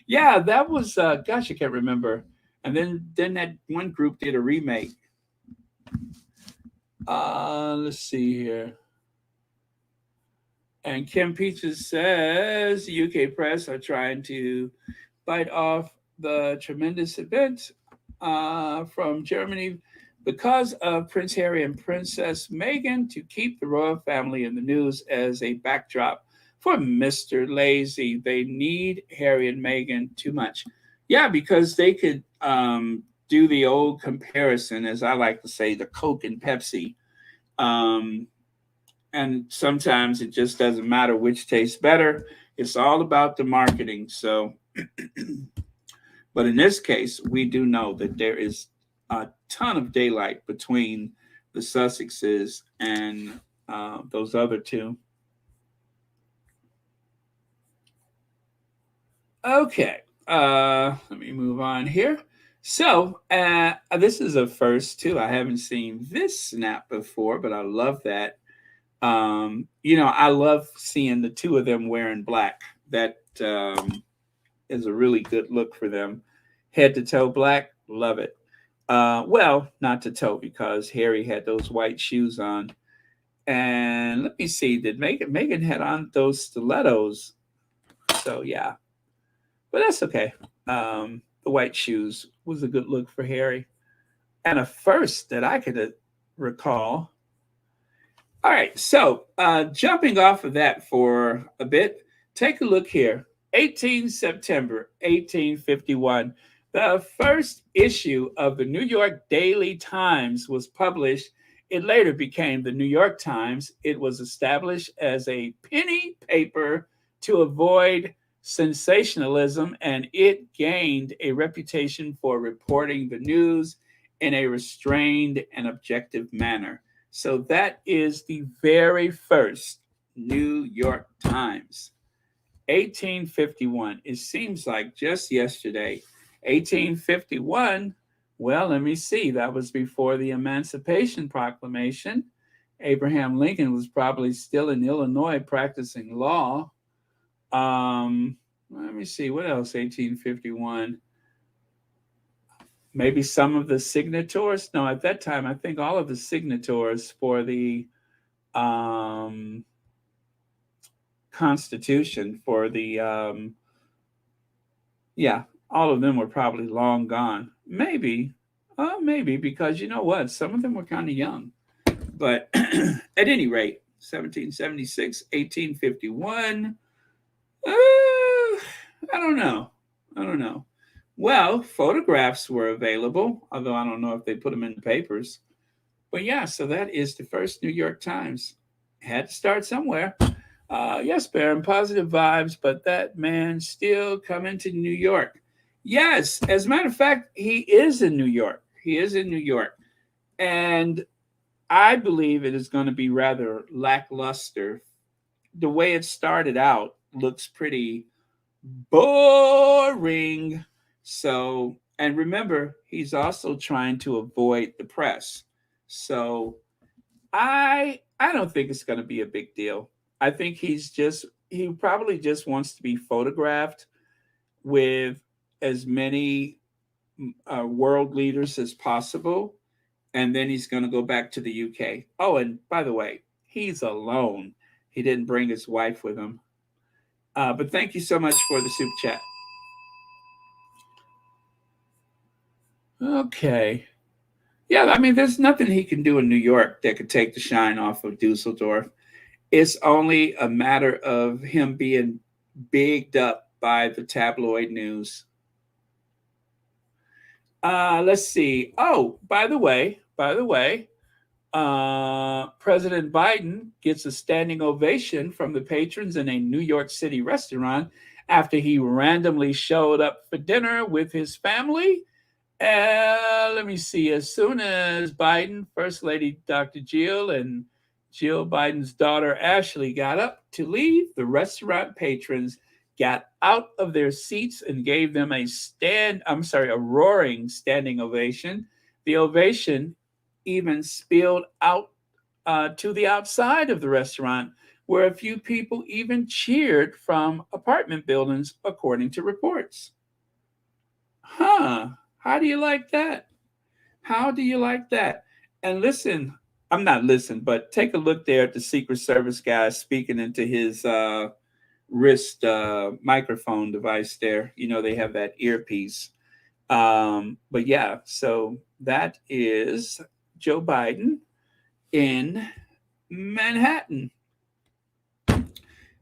Yeah, that was, gosh, I can't remember. And then that one group did a remake. Let's see here. And Kim Peaches says UK press are trying to bite off the tremendous event from Germany because of Prince Harry and Princess Meghan to keep the royal family in the news as a backdrop for Mr. Lazy. They need Harry and Meghan too much. Yeah, because they could do the old comparison, as I like to say, the Coke and Pepsi. Um, and sometimes it just doesn't matter which tastes better. It's all about the marketing. So, but in this case, we do know that there is a ton of daylight between the Sussexes and those other two. Okay, let me move on here. So, this is a first too. I haven't seen this snap before, but I love that. I love seeing the two of them wearing black. That is a really good look for them. Head to toe black, love it. Well, not to toe because Harry had those white shoes on. And let me see, did Meghan had on those stilettos? So yeah, but that's okay. The white shoes was a good look for Harry, and a first that I could recall. All right, so jumping off of that for a bit, take a look here. 18 September 1851, the first issue of the New York Daily Times was published. It later became the New York Times. It was established as a penny paper to avoid sensationalism, and it gained a reputation for reporting the news in a restrained and objective manner. So that is the very first New York Times. 1851. It seems like just yesterday. 1851. Well, let me see. That was before the Emancipation Proclamation. Abraham Lincoln was probably still in Illinois practicing law. Let me see. What else? 1851. Maybe some of the signatories. No, at that time, I think all of the signatories for the Constitution, for the yeah, all of them were probably long gone. Maybe because you know what, some of them were kind of young. But at any rate, 1776, 1851. I don't know. Well, photographs were available, although I don't know if they put them in the papers. But yeah, so that is the first New York Times. Had to start somewhere. Yes, Baron, positive vibes, but that man still coming to New York. Yes, as a matter of fact, he is in New York. And I believe it is going to be rather lackluster. The way it started out looks pretty boring. So, and remember, he's also trying to avoid the press. So I don't think it's going to be a big deal. I think he probably just wants to be photographed with as many world leaders as possible, and then he's going to go back to the UK. Oh, and by the way, he's alone. He didn't bring his wife with him. But thank you so much for the soup chat. Okay. Yeah, I mean, there's nothing he can do in New York that could take the shine off of Dusseldorf. It's only a matter of him being bigged up by the tabloid news. Let's see. Oh, by the way, President Biden gets a standing ovation from the patrons in a New York City restaurant after he randomly showed up for dinner with his family. Let me see. As soon as Biden, First Lady Dr. Jill, and Jill Biden's daughter Ashley got up to leave, the restaurant patrons got out of their seats and gave them a roaring standing ovation. The ovation even spilled out to the outside of the restaurant, where a few people even cheered from apartment buildings, according to reports. How do you like that? And listen, but take a look there at the Secret Service guy speaking into his wrist microphone device there. You know, they have that earpiece. But yeah, so that is Joe Biden in Manhattan.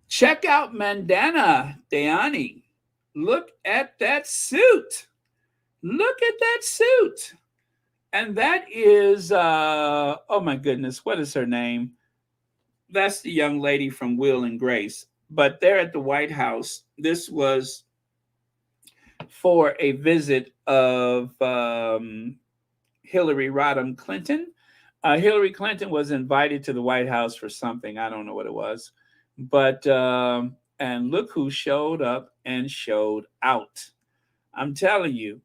Check out Mandana Dayani. Look at that suit. And that is, oh my goodness, what is her name? That's the young lady from Will and Grace. But they're at the White House. This was for a visit of Hillary Rodham Clinton. Hillary Clinton was invited to the White House for something. I don't know what it was. But, and look who showed up and showed out. I'm telling you,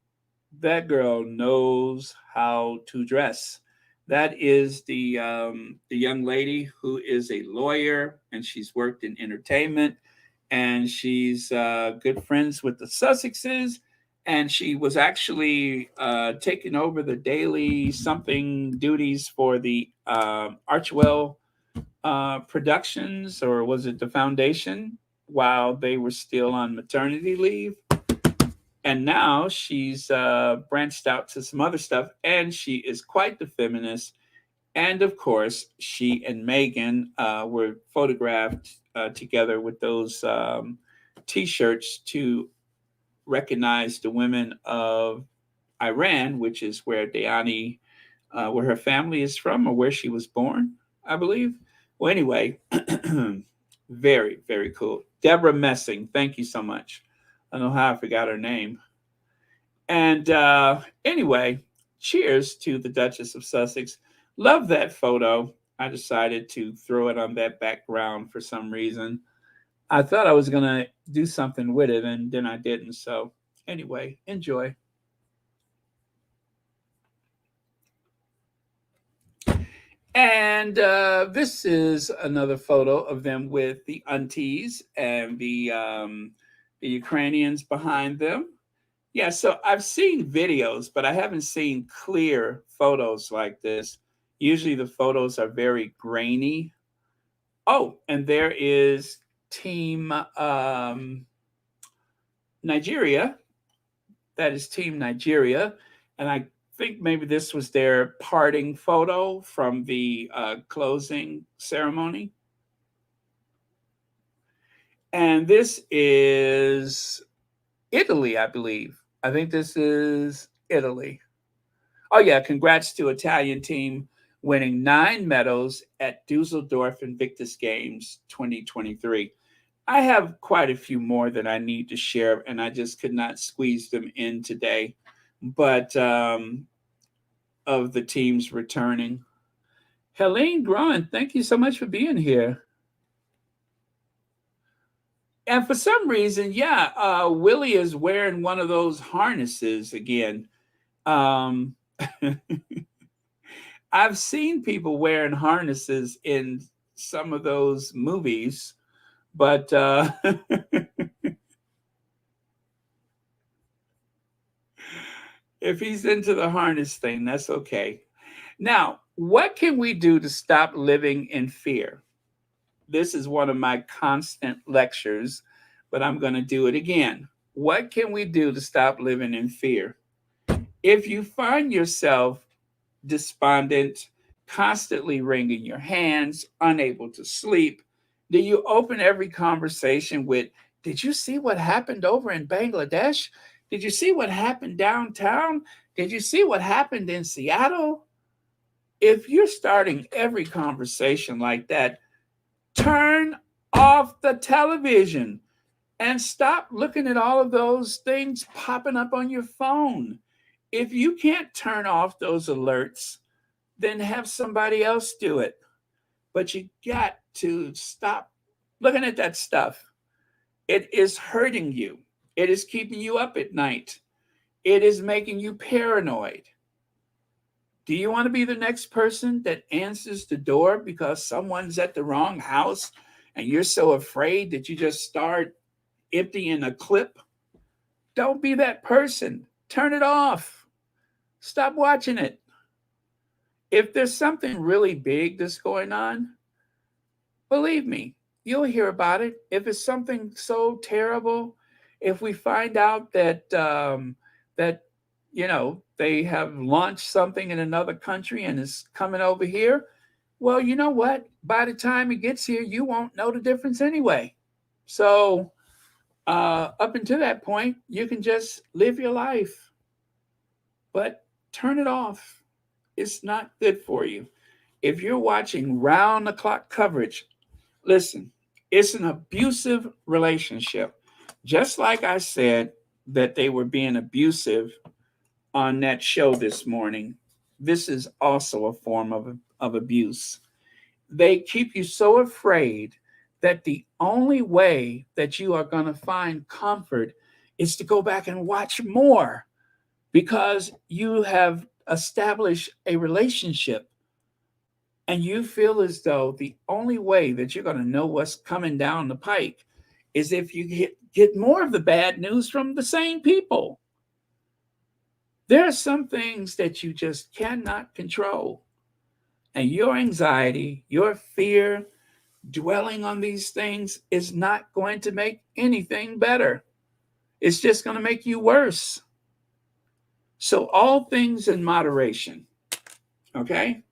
that girl knows how to dress. That is the young lady who is a lawyer, and she's worked in entertainment, and she's good friends with the Sussexes, and she was actually taking over the daily something duties for the Archwell Productions, or was it the Foundation, while they were still on maternity leave. And now she's branched out to some other stuff, and she is quite the feminist. And of course, she and Meghan were photographed together with those T-shirts to recognize the women of Iran, which is where Dayani, where her family is from, or where she was born, I believe. Well, anyway, very, very cool. Deborah Messing. Thank you so much. I don't know how I forgot her name. And anyway, cheers to the Duchess of Sussex. Love that photo. I decided to throw it on that background for some reason. I thought I was going to do something with it, and then I didn't. So anyway, enjoy. And this is another photo of them with the aunties and the Ukrainians behind them. Yeah, so I've seen videos, but I haven't seen clear photos like this. Usually the photos are very grainy. Oh, and there is Team Nigeria. That is Team Nigeria. And I think maybe this was their parting photo from the closing ceremony. And this is Italy, I believe. I think this is Italy. Oh, yeah. Congrats to Italian team winning 9 medals at Düsseldorf Invictus Games 2023. I have quite a few more that I need to share, and I just could not squeeze them in today. But of the teams returning. Helene Gruen, thank you so much for being here. And for some reason, yeah, Willy is wearing one of those harnesses again. I've seen people wearing harnesses in some of those movies, but if he's into the harness thing, that's okay. Now, what can we do to stop living in fear? This is one of my constant lectures, but I'm going to do it again. What can we do to stop living in fear? If you find yourself despondent, constantly wringing your hands, unable to sleep, do you open every conversation with, did you see what happened over in Bangladesh? Did you see what happened downtown? Did you see what happened in Seattle? If you're starting every conversation like that, turn off the television and stop looking at all of those things popping up on your phone. If you can't turn off those alerts, then have somebody else do it. But you got to stop looking at that stuff. It is hurting you. It is keeping you up at night. It is making you paranoid. Do you want to be the next person that answers the door because someone's at the wrong house and you're so afraid that you just start emptying a clip? Don't be that person. Turn it off. Stop watching it. If there's something really big that's going on, believe me, you'll hear about it. If it's something so terrible, if we find out that they have launched something in another country and is coming over here, well, you know what? By the time it gets here, you won't know the difference anyway. So up until that point, you can just live your life, but turn it off. It's not good for you. If you're watching round the clock coverage, listen, it's an abusive relationship. Just like I said that they were being abusive on that show this morning, this is also a form of abuse. They keep you so afraid that the only way that you are going to find comfort is to go back and watch more because you have established a relationship and you feel as though the only way that you're going to know what's coming down the pike is if you get more of the bad news from the same people. There are some things that you just cannot control. And your anxiety, your fear, dwelling on these things is not going to make anything better. It's just going to make you worse. So all things in moderation, okay?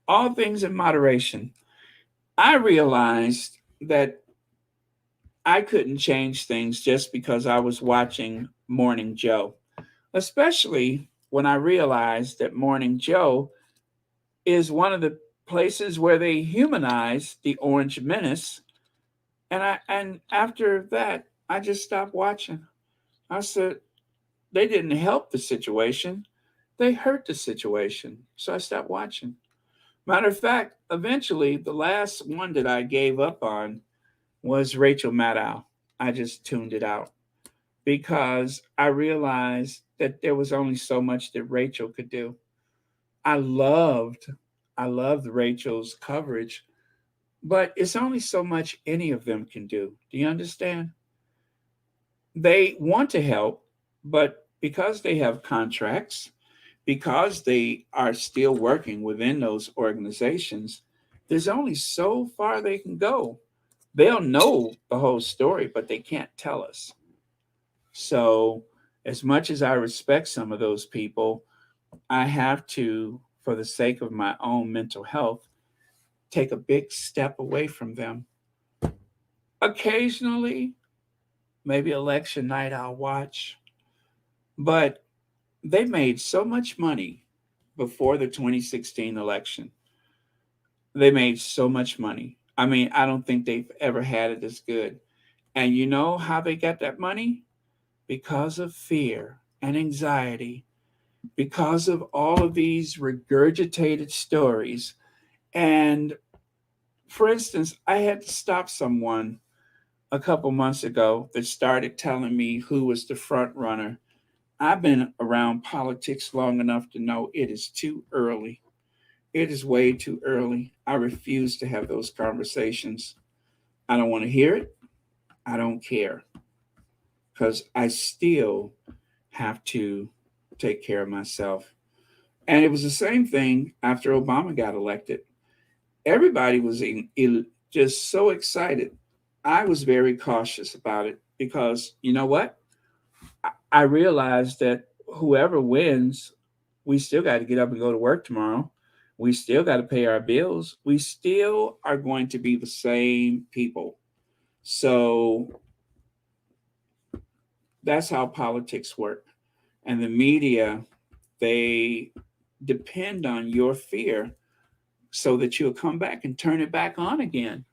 All things in moderation. I realized that I couldn't change things just because I was watching Morning Joe, especially when I realized that Morning Joe is one of the places where they humanize the Orange Menace And after that, I just stopped watching. I said they didn't help the situation; they hurt the situation. So I stopped watching. Matter of fact, eventually, the last one that I gave up on was Rachel Maddow. I just tuned it out because I realized that there was only so much that Rachel could do. I loved, I loved Rachel's coverage, but it's only so much any of them can do. Do you understand? They want to help, but because they have contracts, because they are still working within those organizations, there's only so far they can go. They'll know the whole story, but they can't tell us. So, as much as I respect some of those people, I have to, for the sake of my own mental health, take a big step away from them. Occasionally, maybe election night, I'll watch, but they made so much money before the 2016 election. They made so much money. I mean, I don't think they've ever had it as good. And you know how they got that money? Because of fear and anxiety, because of all of these regurgitated stories. And for instance, I had to stop someone a couple months ago that started telling me who was the front runner. I've been around politics long enough to know it is too early. It is way too early. I refuse to have those conversations. I don't want to hear it. I don't care because I still have to take care of myself. And it was the same thing after Obama got elected. Everybody was just so excited. I was very cautious about it because you know what? I realized that whoever wins, we still got to get up and go to work tomorrow. We still got to pay our bills. We still are going to be the same people. So that's how politics work. And the media, they depend on your fear so that you'll come back and turn it back on again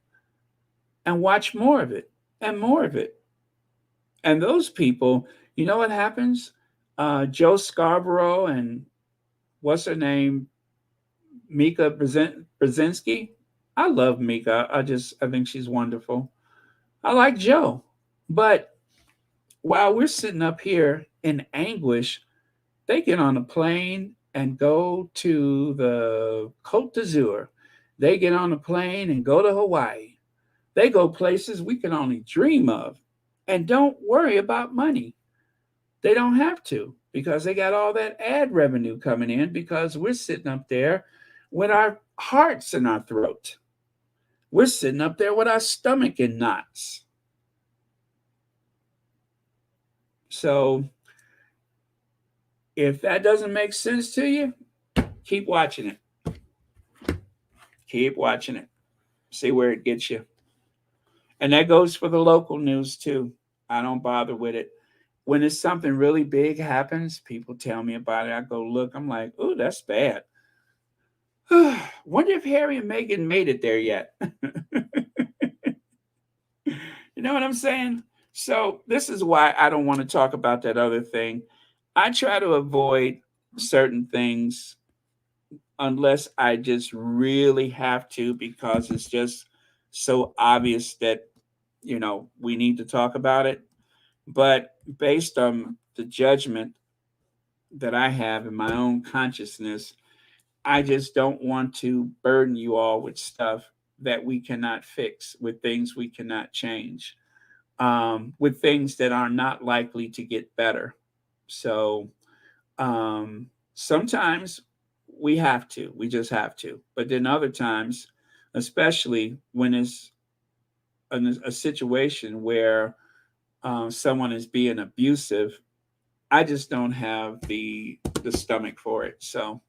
and watch more of it and more of it. And those people, you know what happens? Joe Scarborough and what's her name? Mika Brzezinski. I love Mika. I think she's wonderful. I like Joe. But while we're sitting up here in anguish, they get on a plane and go to the Côte d'Azur. They get on a plane and go to Hawaii. They go places we can only dream of and don't worry about money. They don't have to because they got all that ad revenue coming in because we're sitting up there with our hearts in our throat. We're sitting up there with our stomach in knots. So if that doesn't make sense to you, keep watching it. Keep watching it. See where it gets you. And that goes for the local news too. I don't bother with it. When it's something really big happens, people tell me about it. I go look. I'm like, oh, that's bad. Wonder if Harry and Meghan made it there yet. You know what I'm saying? So this is why I don't want to talk about that other thing. I try to avoid certain things unless I just really have to because it's just so obvious that we need to talk about it. But based on the judgment that I have in my own consciousness, I just don't want to burden you all with stuff that we cannot fix, with things we cannot change, with things that are not likely to get better. So sometimes we just have to. But then other times, especially when it's a situation where someone is being abusive, I just don't have the stomach for it. So,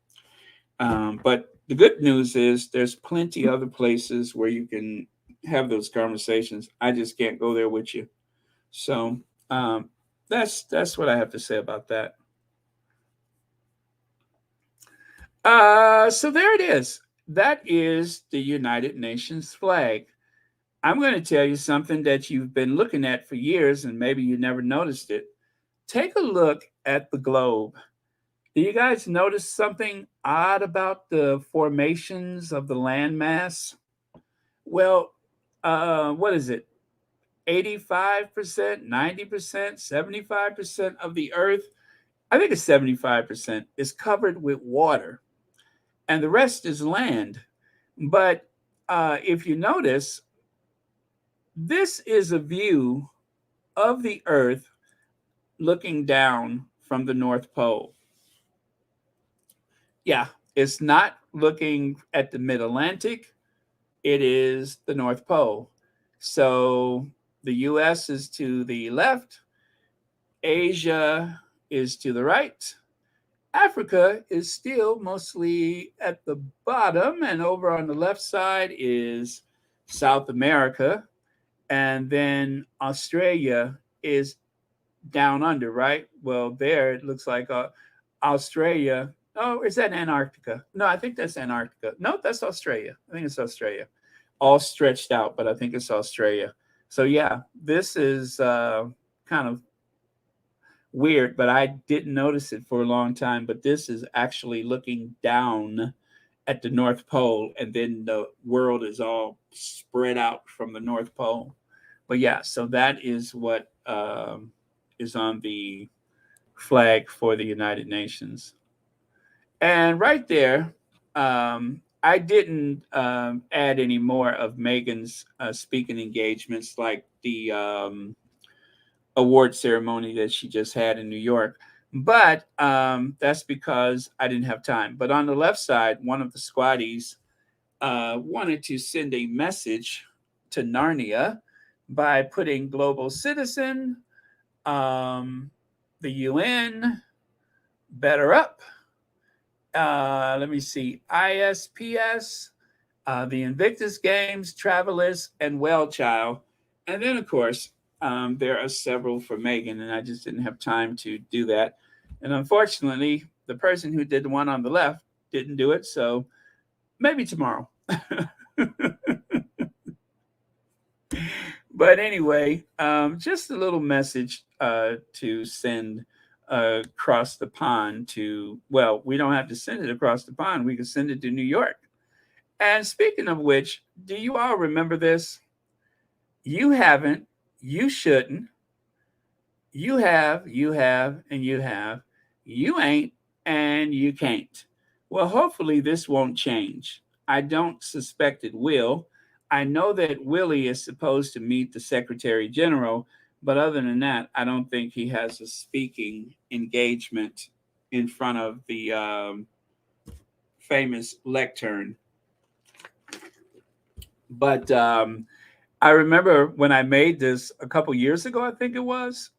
but the good news is there's plenty other places where you can have those conversations. I just can't go there with you. So that's what I have to say about that. So there it is. That is the United Nations flag. I'm going to tell you something that you've been looking at for years and maybe you never noticed it. Take a look at the globe. Do you guys notice something odd about the formations of the landmass? Well, what is it? 85%, 90%, 75% of the earth, I think it's 75%, is covered with water, and the rest is land. But if you notice, this is a view of the earth looking down from the North Pole. Yeah, it's not looking at the mid Atlantic, it is the North Pole. So the US is to the left, Asia is to the right, Africa is still mostly at the bottom, and over on the left side is South America, and then Australia is down under, right? Well, there it looks like Australia. Oh, is that Antarctica? No, I think that's Antarctica. No, that's Australia. I think it's Australia. All stretched out, but I think it's Australia. So yeah, this is kind of weird, but I didn't notice it for a long time. But this is actually looking down at the North Pole, and then the world is all spread out from the North Pole. But yeah, so that is what is on the flag for the United Nations. And right there, I didn't add any more of Meghan's speaking engagements, like the award ceremony that she just had in New York. But that's because I didn't have time. But on the left side, one of the squatties wanted to send a message to Narnia by putting global citizen, the UN, better up. Let me see, ISPS, the Invictus Games, Travelers, and Well Child. And then, of course, there are several for Meghan, and I just didn't have time to do that. And unfortunately, the person who did the one on the left didn't do it, so maybe tomorrow. But anyway, just a little message to send across the pond to, well, we don't have to send it across the pond. We can send it to New York. And speaking of which, do you all remember this? You haven't, you shouldn't, you have, and you have, you ain't, and you can't. Well, hopefully this won't change. I don't suspect it will. I know that Willy is supposed to meet the Secretary General, but other than that, I don't think he has a speaking engagement in front of the famous lectern. But I remember when I made this a couple years ago, I think it was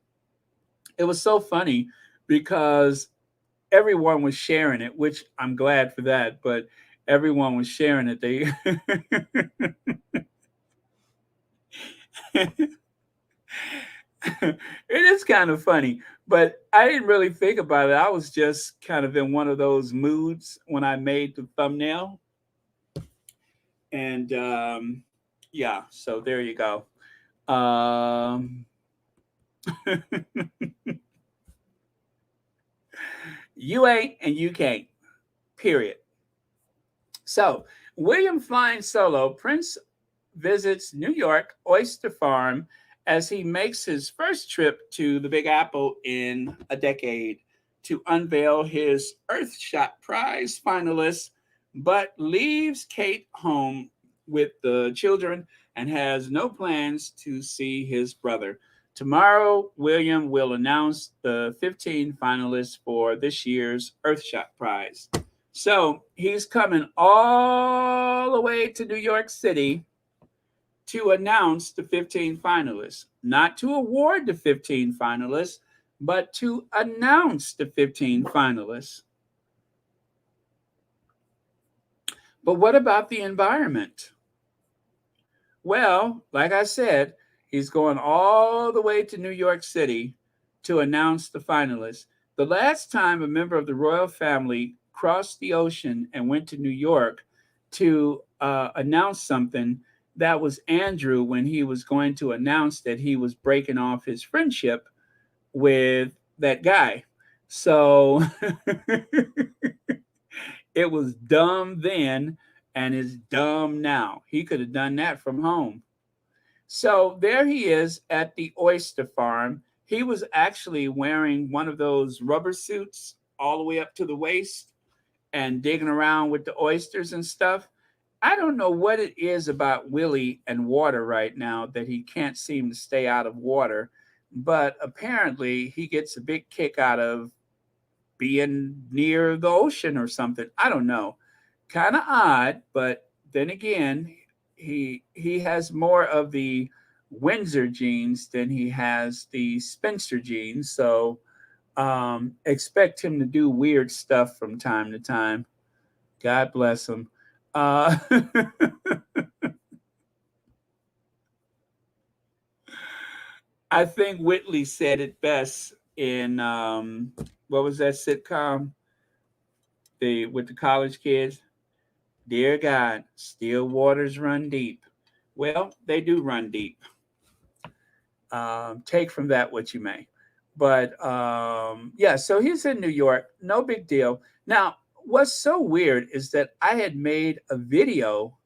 so funny because everyone was sharing it, which I'm glad for that, but everyone was sharing it. They it is kind of funny, but I didn't really think about it. I was just kind of in one of those moods when I made the thumbnail. And yeah, so there you go. You ain't and you can't, period. So William flying solo, Prince visits New York Oyster Farm as he makes his first trip to the Big Apple in a decade to unveil his Earthshot Prize finalists, but leaves Kate home with the children and has no plans to see his brother. Tomorrow, William will announce the 15 finalists for this year's Earthshot Prize. So he's coming all the way to New York City to announce the 15 finalists, not to award the 15 finalists, but to announce the 15 finalists. But what about the environment? Well, like I said, he's going all the way to New York City to announce the finalists. The last time a member of the royal family crossed the ocean and went to New York to announce something, that was Andrew when he was going to announce that he was breaking off his friendship with that guy. So it was dumb then and it's dumb now. He could have done that from home. So there he is at the oyster farm. He was actually wearing one of those rubber suits all the way up to the waist and digging around with the oysters and stuff. I don't know what it is about Willie and water right now that he can't seem to stay out of water, but apparently he gets a big kick out of being near the ocean or something. I don't know. Kind of odd, but then again, he has more of the Windsor genes than he has the Spencer genes. So expect him to do weird stuff from time to time. God bless him. Uh, I think Whitley said it best in what was that sitcom? The with the college kids. Dear God, still waters run deep. Well, they do run deep. Take from that what you may. But yeah, so he's in New York. No big deal. Now, what's so weird is that I had made a video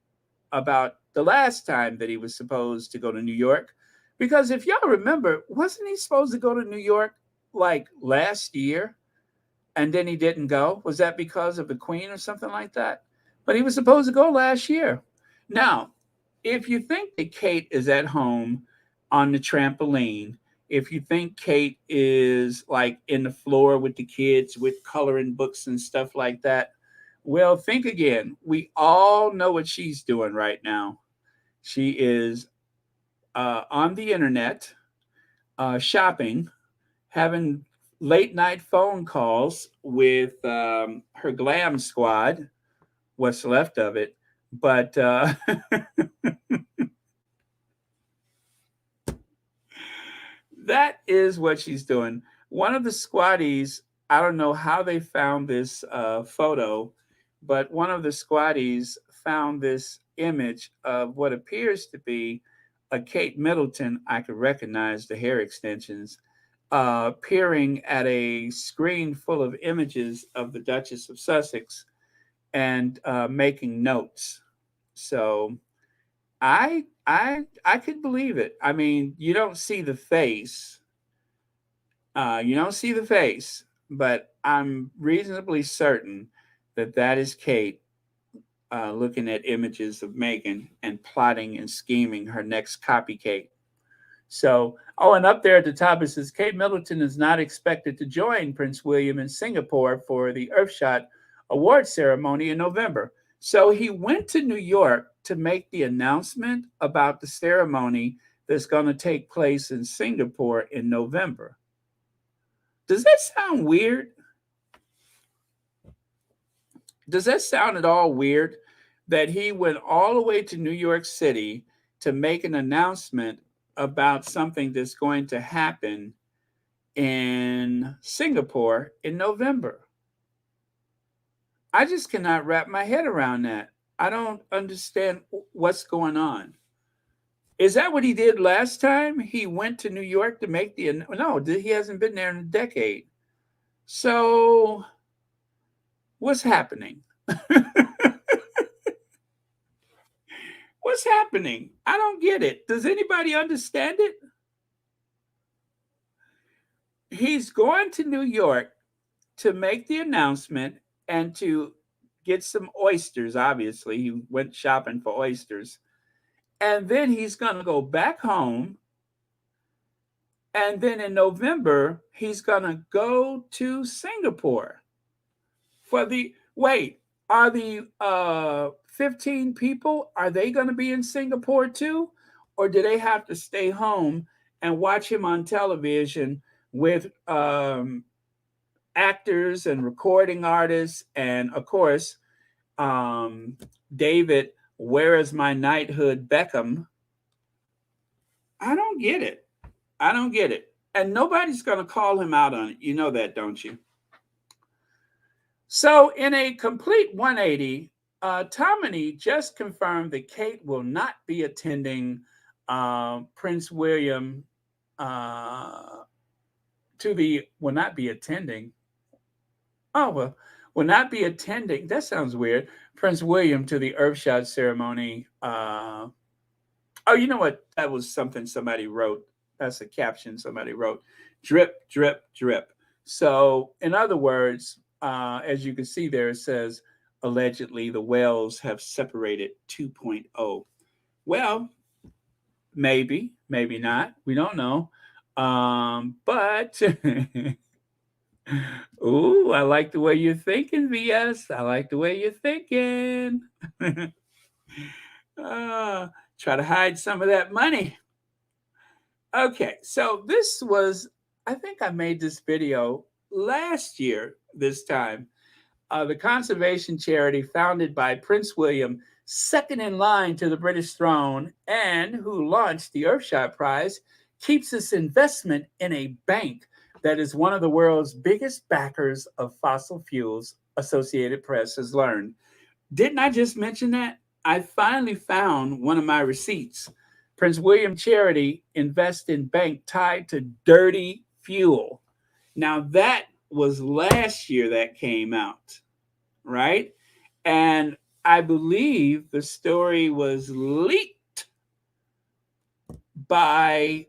about the last time that he was supposed to go to New York. Because if y'all remember, wasn't he supposed to go to New York like last year? And then he didn't go? Was that because of the Queen or something like that? But he was supposed to go last year. Now, if you think that Kate is at home on the trampoline, if you think Kate is like in the floor with the kids with coloring books and stuff like that, well, think again. We all know what she's doing right now. She is on the internet, shopping, having late night phone calls with her glam squad, what's left of it. But that is what she's doing. One of the squatties, I don't know how they found this photo, but one of the squatties found this image of what appears to be a Kate Middleton. I could recognize the hair extensions, peering at a screen full of images of the Duchess of Sussex and making notes. So I could believe it. I mean, you don't see the face. You don't see the face, but I'm reasonably certain that that is Kate looking at images of Meghan and plotting and scheming her next copycat. So, oh, and up there at the top it says Kate Middleton is not expected to join Prince William in Singapore for the Earthshot Award ceremony in November. So he went to New York to make the announcement about the ceremony that's going to take place in Singapore in November. Does that sound weird? Does that sound at all weird that he went all the way to New York City to make an announcement about something that's going to happen in Singapore in November? I just cannot wrap my head around that. I don't understand what's going on. Is that what he did last time? He went to New York to make the no, he hasn't been there in a decade. So what's happening? What's happening? I don't get it. Does anybody understand it? He's going to New York to make the announcement and to get some oysters. Obviously, he went shopping for oysters. And then he's going to go back home. And then in November, he's going to go to Singapore for the wait. Are the 15 people, are they going to be in Singapore too? Or do they have to stay home and watch him on television with actors and recording artists? And of course, David, where is my knighthood, Beckham? I don't get it. I don't get it. And nobody's going to call him out on it. You know that, don't you? So in a complete 180, Tammany just confirmed that Kate will not be attending Prince William will not be attending. Oh, well, will not be attending. That sounds weird. Prince William to the Earthshot ceremony. Oh, you know what? That was something somebody wrote. That's a caption somebody wrote. Drip, drip, drip. So, in other words, as you can see there, it says allegedly the whales have separated 2.0. Well, maybe, maybe not. We don't know. But ooh, I like the way you're thinking, VS. I like the way you're thinking. uh, Try to hide some of that money. Okay, so this was, I think I made this video last year, this time. The conservation charity founded by Prince William, second in line to the British throne, and who launched the Earthshot Prize, keeps its investment in a bank that is one of the world's biggest backers of fossil fuels, Associated Press has learned. Didn't I just mention that? I finally found one of my receipts. Prince William Charity invests in bank tied to dirty fuel. Now, that was last year that came out, right? And I believe the story was leaked by,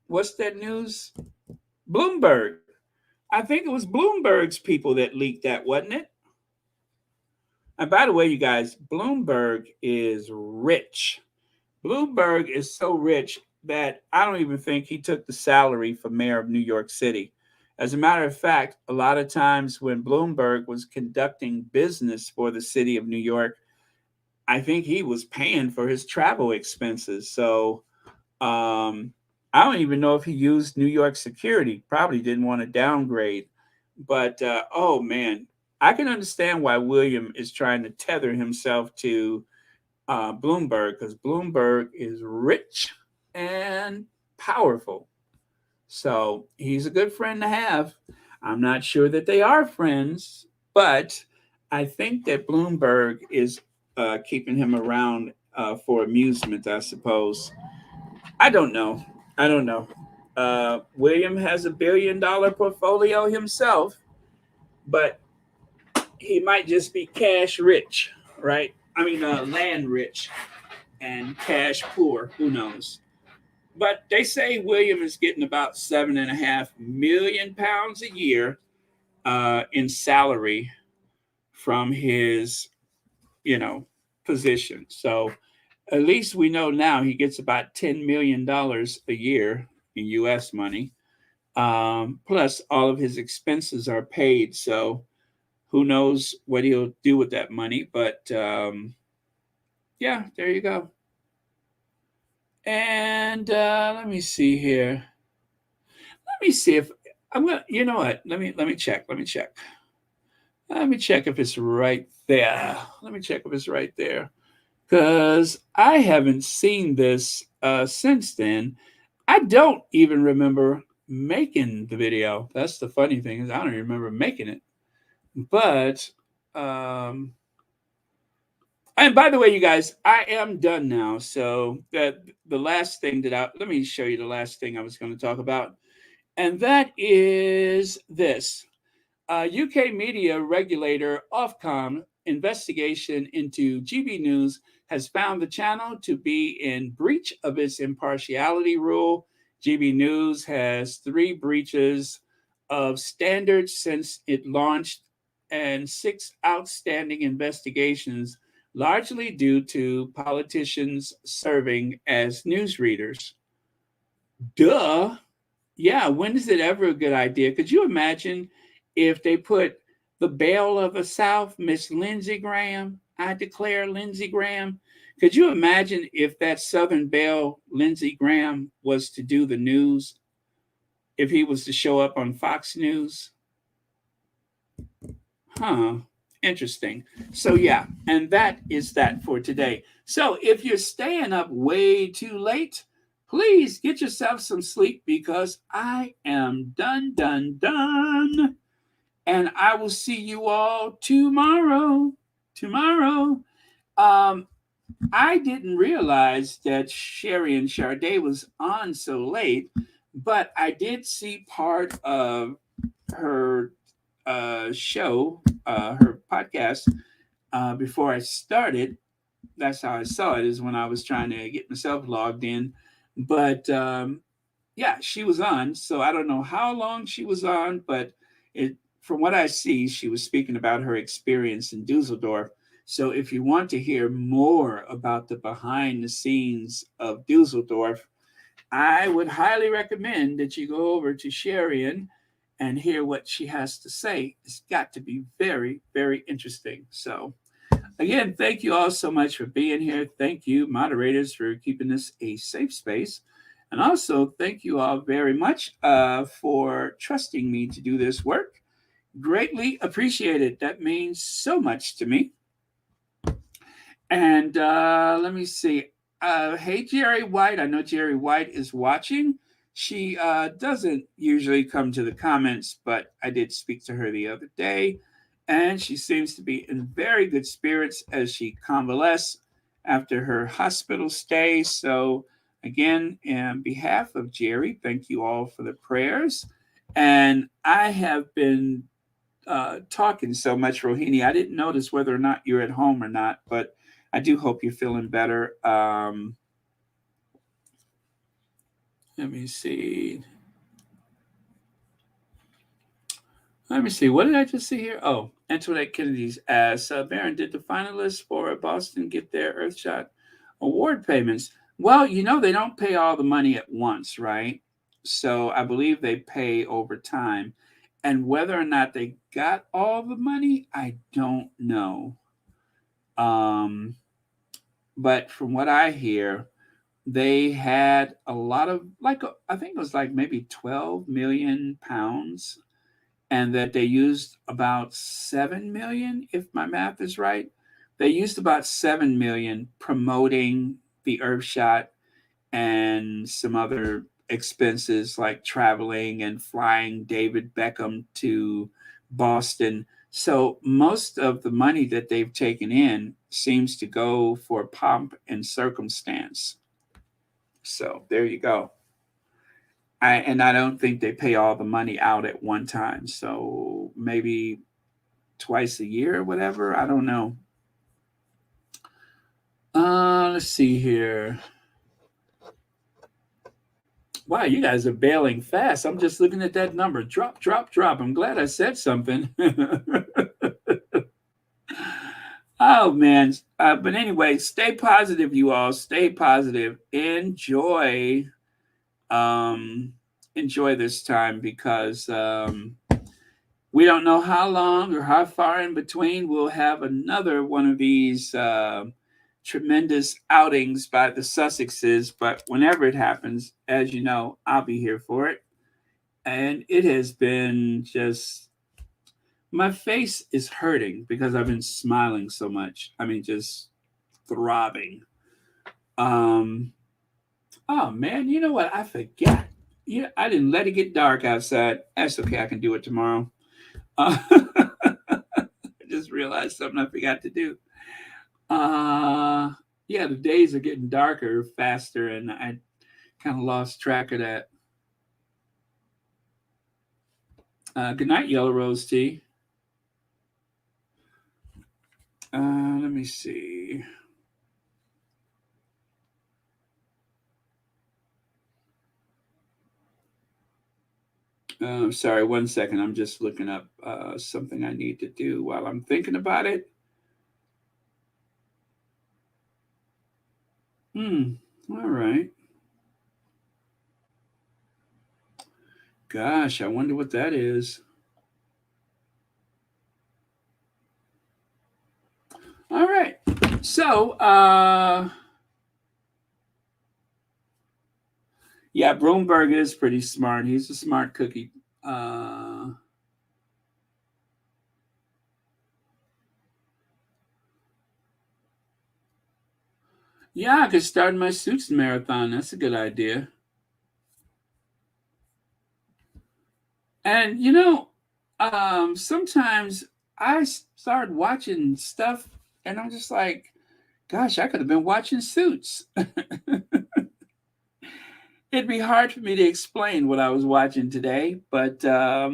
what's that news? Bloomberg. I think it was Bloomberg's people that leaked that, wasn't it? And by the way, you guys, Bloomberg is rich. Bloomberg is so rich that I don't even think he took the salary for mayor of New York City. As a matter of fact, a lot of times when Bloomberg was conducting business for the city of New York, I think he was paying for his travel expenses. So I don't even know if he used New York security. Probably didn't want to downgrade. But oh man, I can understand why William is trying to tether himself to Bloomberg, because Bloomberg is rich and powerful. So he's a good friend to have. I'm not sure that they are friends, but I think that Bloomberg is keeping him around for amusement, I suppose. I don't know. I don't know. William has $1 billion portfolio himself, but he might just be cash rich, right? I mean, land rich and cash poor. Who knows? But they say William is getting about £7.5 million a year in salary from his, position. So at least we know now he gets about $10 million a year in U.S. money. Plus, all of his expenses are paid. So who knows what he'll do with that money? But yeah, there you go. And let me see here. Let me see if I'm gonna. You know what? Let me check. Let me check. Let me check if it's right there. Let me check if it's right there, because I haven't seen this since then. I don't even remember making the video. That's the funny thing, is I don't even remember making it. But and by the way, you guys, I am done now. So that the last thing let me show you the last thing I was going to talk about, and that is this. UK media regulator Ofcom investigation into GB News has found the channel to be in breach of its impartiality rule. GB News has 3 breaches of standards since it launched, and 6 outstanding investigations, largely due to politicians serving as newsreaders. Duh. Yeah, when is it ever a good idea? Could you imagine if they put the belle of the South, Miss Lindsey Graham? I declare Lindsey Graham. Could you imagine if that Southern belle, Lindsey Graham, was to do the news? If he was to show up on Fox News? Huh. Interesting. So, yeah, and that is that for today. So, if you're staying up way too late, please get yourself some sleep, because I am done, done, done. And I will see you all tomorrow. tomorrow. Um, I didn't realize that Sherry and Sade was on so late, but I did see part of her show, her podcast, before I started. That's how I saw it, is when I was trying to get myself logged in. But yeah, she was on. So I don't know how long she was on, but from what I see, she was speaking about her experience in Dusseldorf. So if you want to hear more about the behind the scenes of Dusseldorf, I would highly recommend that you go over to Sherian and hear what she has to say. It's got to be very, very interesting. So again, thank you all so much for being here. Thank you, moderators, for keeping this a safe space. And also, thank you all very much for trusting me to do this work. Greatly appreciated. That means so much to me. And let me see. Hey, Jerry White. I know Jerry White is watching. She doesn't usually come to the comments, but I did speak to her the other day, and she seems to be in very good spirits as she convalesces after her hospital stay. So, again, on behalf of Jerry, thank you all for the prayers. And I have been talking so much, Rohini. I didn't notice whether or not you're at home or not, but I do hope you're feeling better. Let me see. Let me see. What did I just see here? Oh, Antoinette Kennedy's asked, Baron, did the finalists for Boston get their Earthshot award payments? Well, they don't pay all the money at once, right? So I believe they pay over time. And whether or not they got all the money, I don't know. But from what I hear, they had a lot of, like, I think it was like maybe 12 million pounds, and that they used about 7 million, if my math is right. They used about 7 million promoting the Earthshot and some other expenses like traveling and flying David Beckham to Boston. So most of the money that they've taken in seems to go for pomp and circumstance. So there you go. I don't think they pay all the money out at one time. So maybe twice a year or whatever. I don't know. Let's see here. Wow, you guys are bailing fast. I'm just looking at that number. Drop, drop, drop. I'm glad I said something. Oh, man. But anyway, stay positive, you all. Stay positive. Enjoy this time, because we don't know how long or how far in between we'll have another one of these tremendous outings by the Sussexes. But whenever it happens, as you know, I'll be here for it. And it has been just, my face is hurting because I've been smiling so much. I mean, just throbbing. Oh man, you know what? I forgot. Yeah, I didn't let it get dark outside. That's okay. I can do it tomorrow. I just realized something I forgot to do. Yeah, the days are getting darker faster, and I kind of lost track of that. Good night, Yellow Rose Tea. Let me see. Sorry, 1 second. I'm just looking up something I need to do while I'm thinking about it. All right. Gosh, I wonder what that is. All right. So, yeah, Bloomberg is pretty smart. He's a smart cookie. Yeah, I could start my Suits marathon. That's a good idea. And sometimes I start watching stuff And I'm just like, gosh, I could have been watching Suits. It'd be hard for me to explain what I was watching today, but I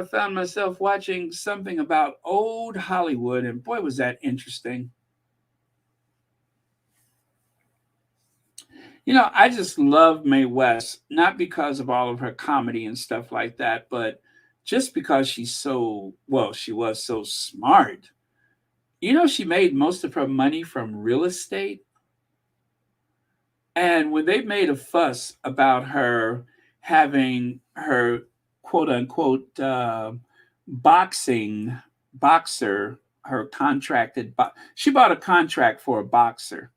found myself watching something about old Hollywood, and boy, was that interesting. I just love Mae West, not because of all of her comedy and stuff like that, but just because she's so, well, she was so smart. She made most of her money from real estate. And when they made a fuss about her having her quote unquote boxing boxer, her she bought a contract for a boxer,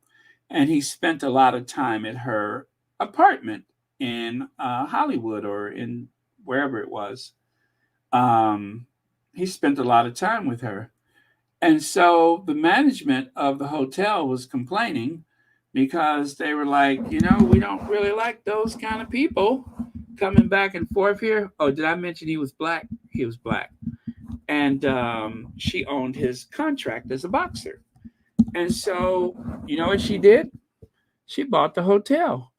and he spent a lot of time at her apartment in Hollywood or in wherever it was. Um, he spent a lot of time with her. And so the management of the hotel was complaining because they were like, we don't really like those kind of people coming back and forth here. Oh, did I mention he was black? He was black. And she owned his contract as a boxer. And so, you know what she did? She bought the hotel.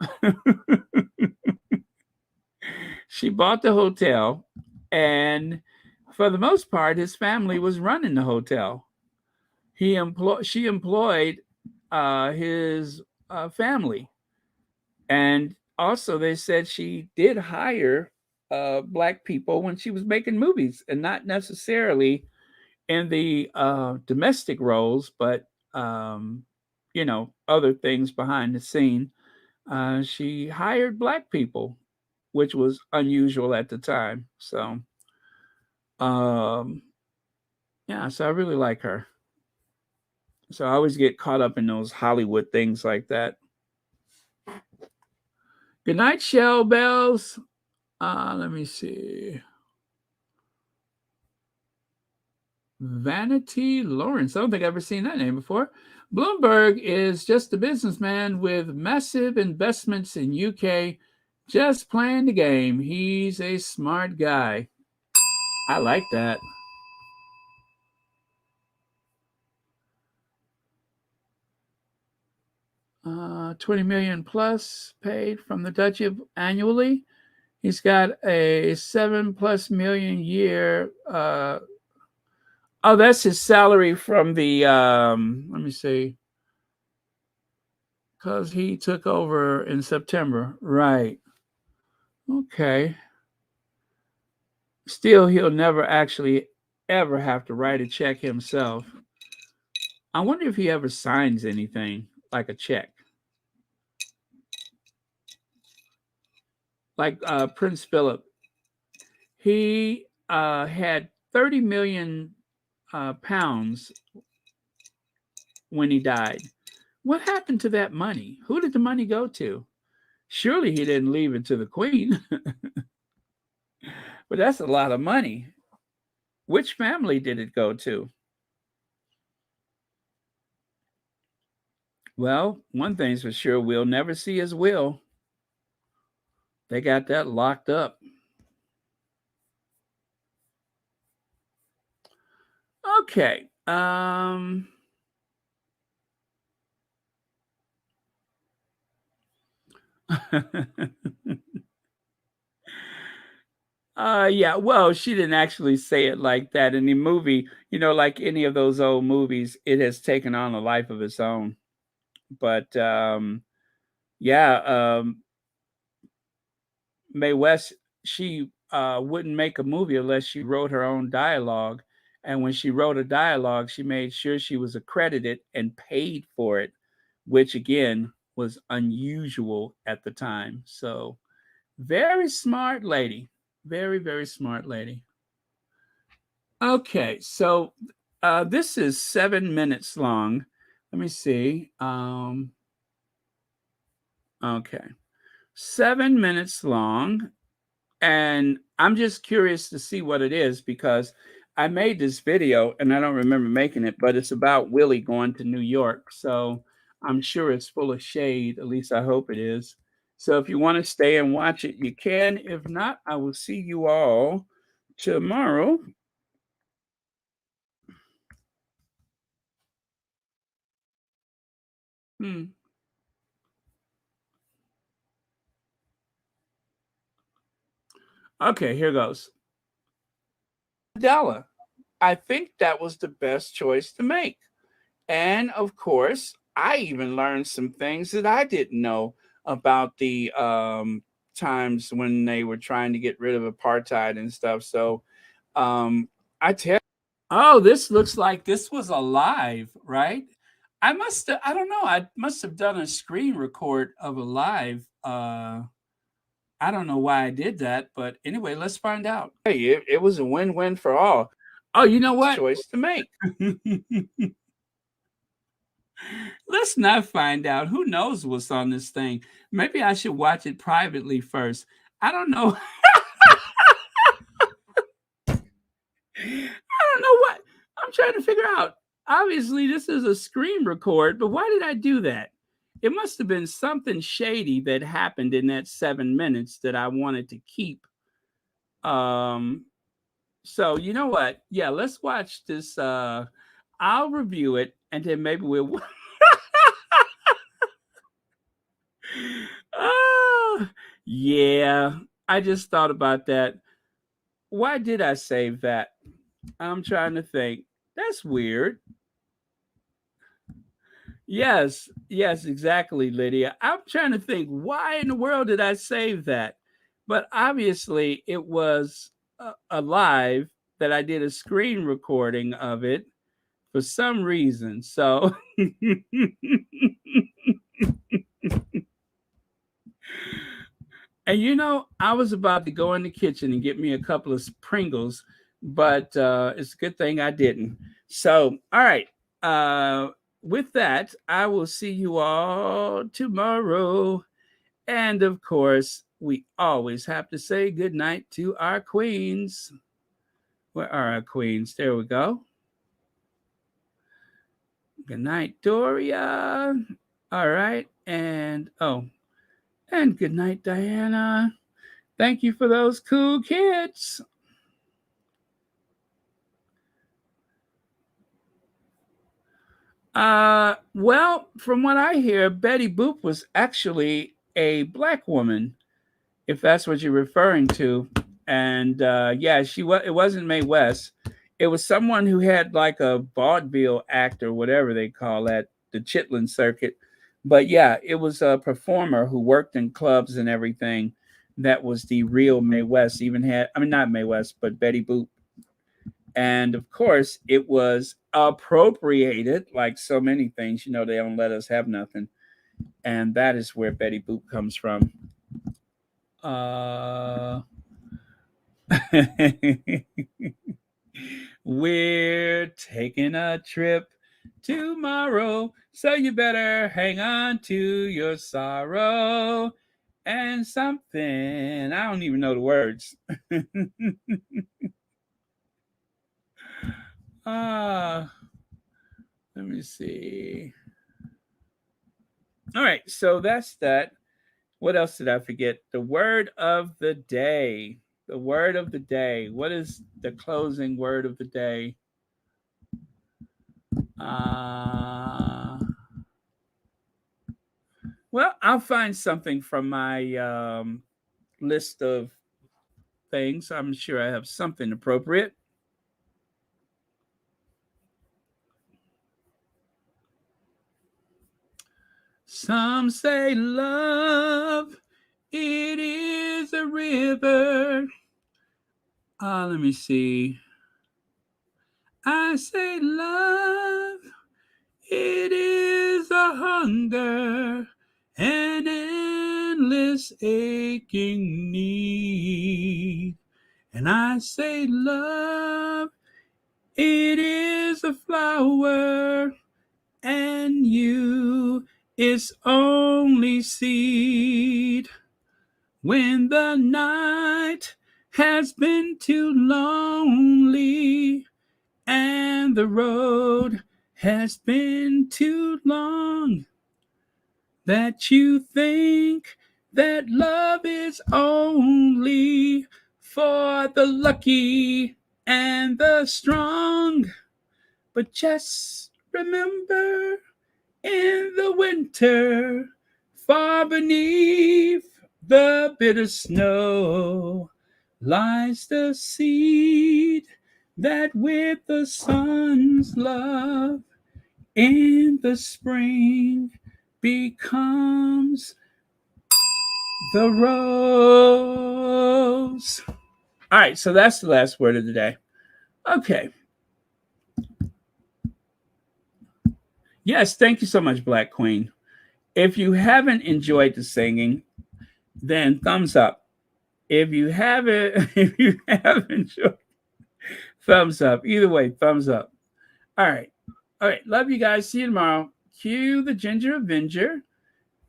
She bought the hotel. And for the most part, his family was running the hotel. She employed his family, and also they said she did hire black people when she was making movies, and not necessarily in the domestic roles, but other things behind the scene. She hired black people, which was unusual at the time. So, um, yeah, so I really like her. So I always get caught up in those Hollywood things like that. Good night, Shell Bells. Let me see. Vanity Lawrence. I don't think I've ever seen that name before. Bloomberg is just a businessman with massive investments in UK, just playing the game. He's a smart guy. I like that. $20 million plus paid from the Duchy of annually. He's got a 7+ million year. Oh, that's his salary from the. Let me see. Because he took over in September, right? Okay. Still, he'll never actually ever have to write a check himself. I wonder if he ever signs anything like a check. Like Prince Philip, he had 30 million pounds when he died. What happened to that money? Who did the money go to? Surely he didn't leave it to the Queen. But that's a lot of money. Which family did it go to? Well, one thing's for sure, we'll never see his will. They got that locked up. Okay. Yeah, well, she didn't actually say it like that in the movie. Like any of those old movies, it has taken on a life of its own. But yeah, Mae West, she wouldn't make a movie unless she wrote her own dialogue. And when she wrote a dialogue, she made sure she was accredited and paid for it, which again was unusual at the time. So, very smart lady. Very, very smart lady. Okay, so this is 7 minutes long. Let me see. Okay, 7 minutes long. And I'm just curious to see what it is because I made this video and I don't remember making it, but it's about Willy going to New York. So I'm sure it's full of shade. At least I hope it is. So if you want to stay and watch it, you can. If not, I will see you all tomorrow. Hmm. Okay, here goes. Della. I think that was the best choice to make. And of course, I even learned some things that I didn't know about the times when they were trying to get rid of apartheid and stuff. So I tell oh, this looks like this was alive, right? I don't know, I must have done a screen record of a live. I don't know why I did that, but anyway, let's find out. Hey, it was a win-win for all. Oh, you know what? Choice to make. Let's not find out. Who knows what's on this thing? Maybe I should watch it privately first. I don't know. I don't know what I'm trying to figure out. Obviously, this is a screen record, but why did I do that? It must have been something shady that happened in that 7 minutes that I wanted to keep. Um, so you know what? Yeah, let's watch this. I'll review it and then maybe we'll Ah, yeah, I just thought about that. Why did I save that? I'm trying to think. That's weird. Yes, yes, exactly, Lydia. I'm trying to think why in the world did I save that? But obviously, it was a live that I did a screen recording of it for some reason. So, and I was about to go in the kitchen and get me a couple of Pringles, but it's a good thing I didn't. So, all right. Uh, with that, I will see you all tomorrow. And of course, we always have to say good night to our queens. Where are our queens? There we go. Good night, Doria. All right. And good night, Diana. Thank you for those cool kids. Well, from what I hear, Betty Boop was actually a black woman, if that's what you're referring to. And yeah, it wasn't Mae West. It was someone who had like a vaudeville act or whatever they call that, the Chitlin circuit. But yeah, it was a performer who worked in clubs and everything. That was the real Mae West. Even had, I mean, not Mae West, but Betty Boop. And of course, it was appropriated, like so many things. They don't let us have nothing. And that is where Betty Boop comes from. Uh, we're taking a trip tomorrow, so you better hang on to your sorrow and something. I don't even know the words. uh, let me see. All right, so that's that. What else did I forget? The word of the day. The word of the day. What is the closing word of the day? Uh, well, I'll find something from my list of things. I'm sure I have something appropriate. Some say love, it is a river. Let me see. I say love, it is a hunger, an endless aching need. And I say love, it is a flower, and you is only seed. When the night has been too lonely, and the road has been too long, that you think that love is only for the lucky and the strong. But just remember, In the winter, far beneath the bitter snow, lies the seed that with the sun's love in the spring becomes the rose. All right, so that's the last word of the day. Okay. Yes, thank you so much, Black Queen. If you haven't enjoyed the singing, then thumbs up. If you haven't enjoyed, thumbs up. Either way, thumbs up. All right. Love you guys. See you tomorrow. Cue the Ginger Avenger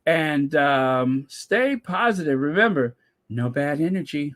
and stay positive. Remember, no bad energy.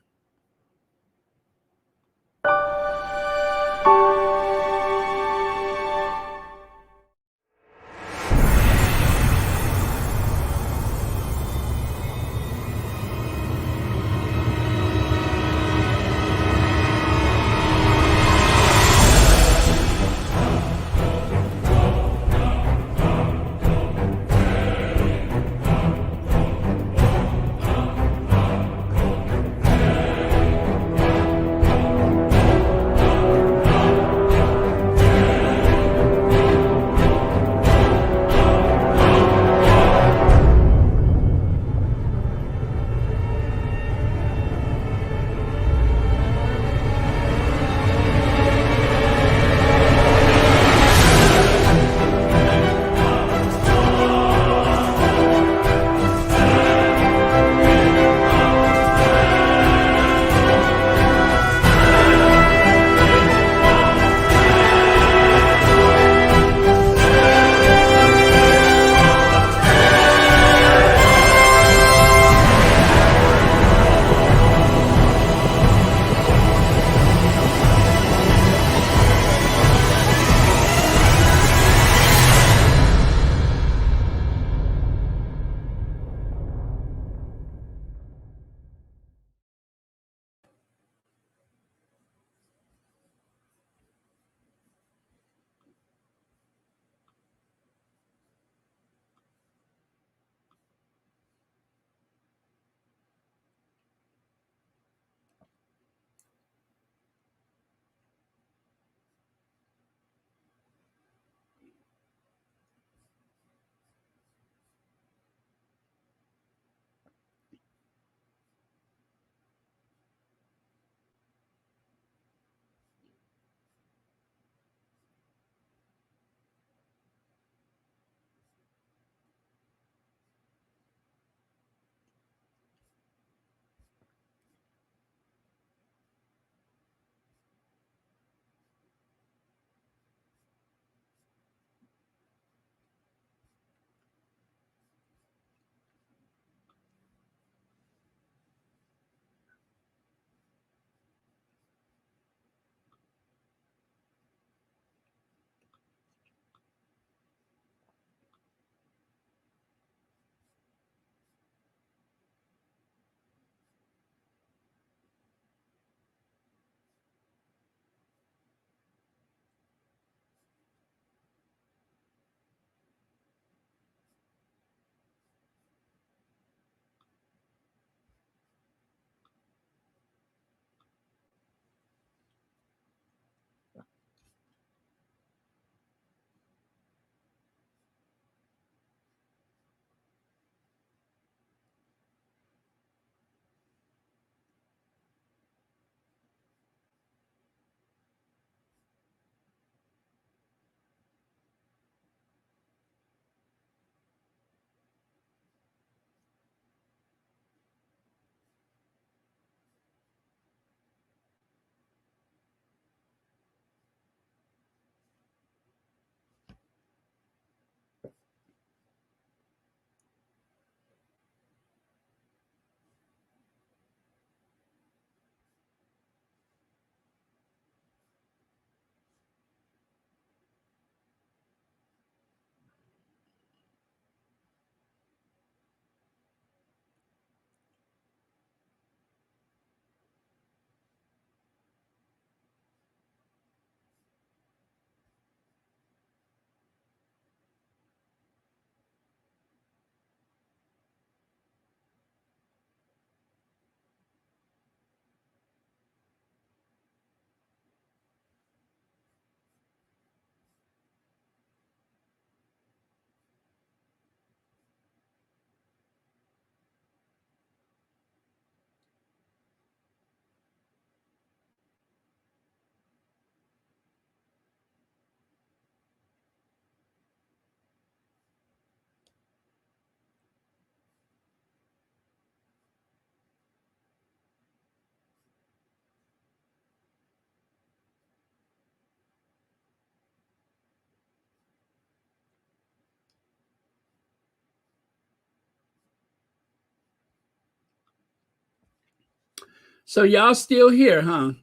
So y'all still here, huh?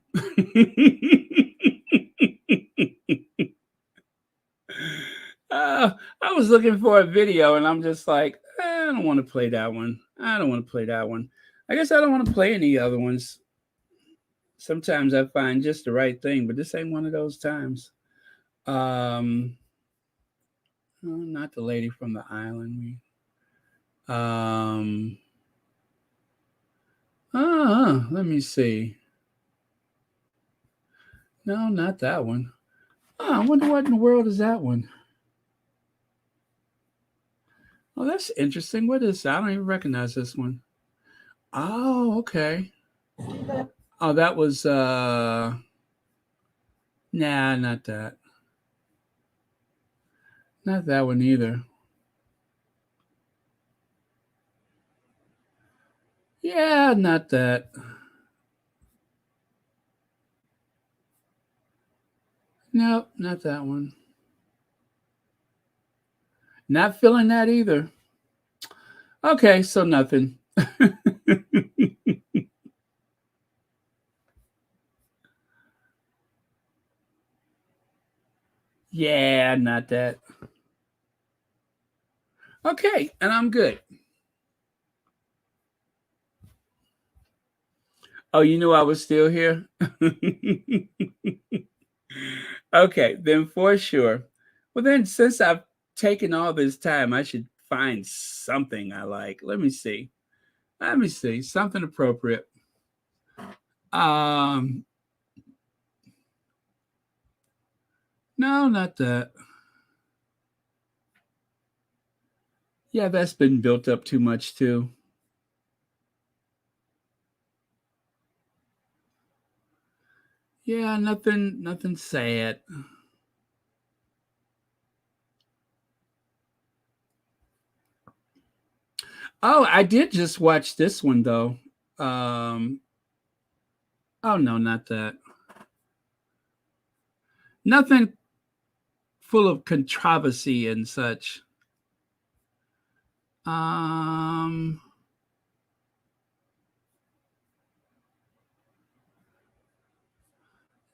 I was looking for a video and I'm just like, I don't want to play that one. I don't want to play that one. I guess I don't want to play any other ones. Sometimes I find just the right thing, but this ain't one of those times. Not the lady from the island. Let me see. No, not that one. I wonder what in the world is that one. Oh, that's interesting. What is that? I don't even recognize this one. Oh, okay. Oh, that was nah, not that. Not that one either. Yeah, not that. Nope, not that one. Not feeling that either. Okay, so nothing. Yeah, not that. Okay, and I'm good. Oh, you knew I was still here? Okay, then for sure. Well, then, since I've taken all this time, I should find something I like. Let me see. Something appropriate. No, not that. Yeah, that's been built up too much too. Yeah, nothing sad. Oh, I did just watch this one though. Oh no, not that. Nothing full of controversy and such.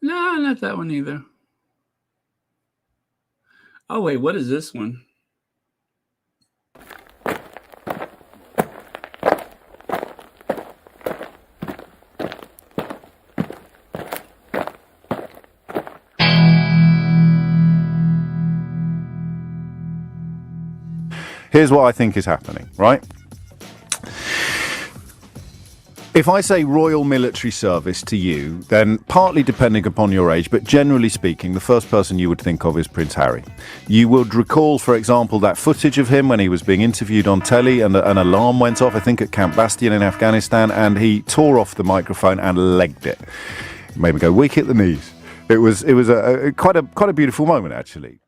No, not that one either. Oh wait, what is this one? Here's what I think is happening, right? If I say Royal Military Service to you, then partly depending upon your age, but generally speaking, the first person you would think of is Prince Harry. You would recall, for example, that footage of him when he was being interviewed on telly and an alarm went off, I think at Camp Bastion in Afghanistan, and he tore off the microphone and legged it. It made me go weak at the knees. It was quite a beautiful moment, actually.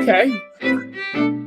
Okay.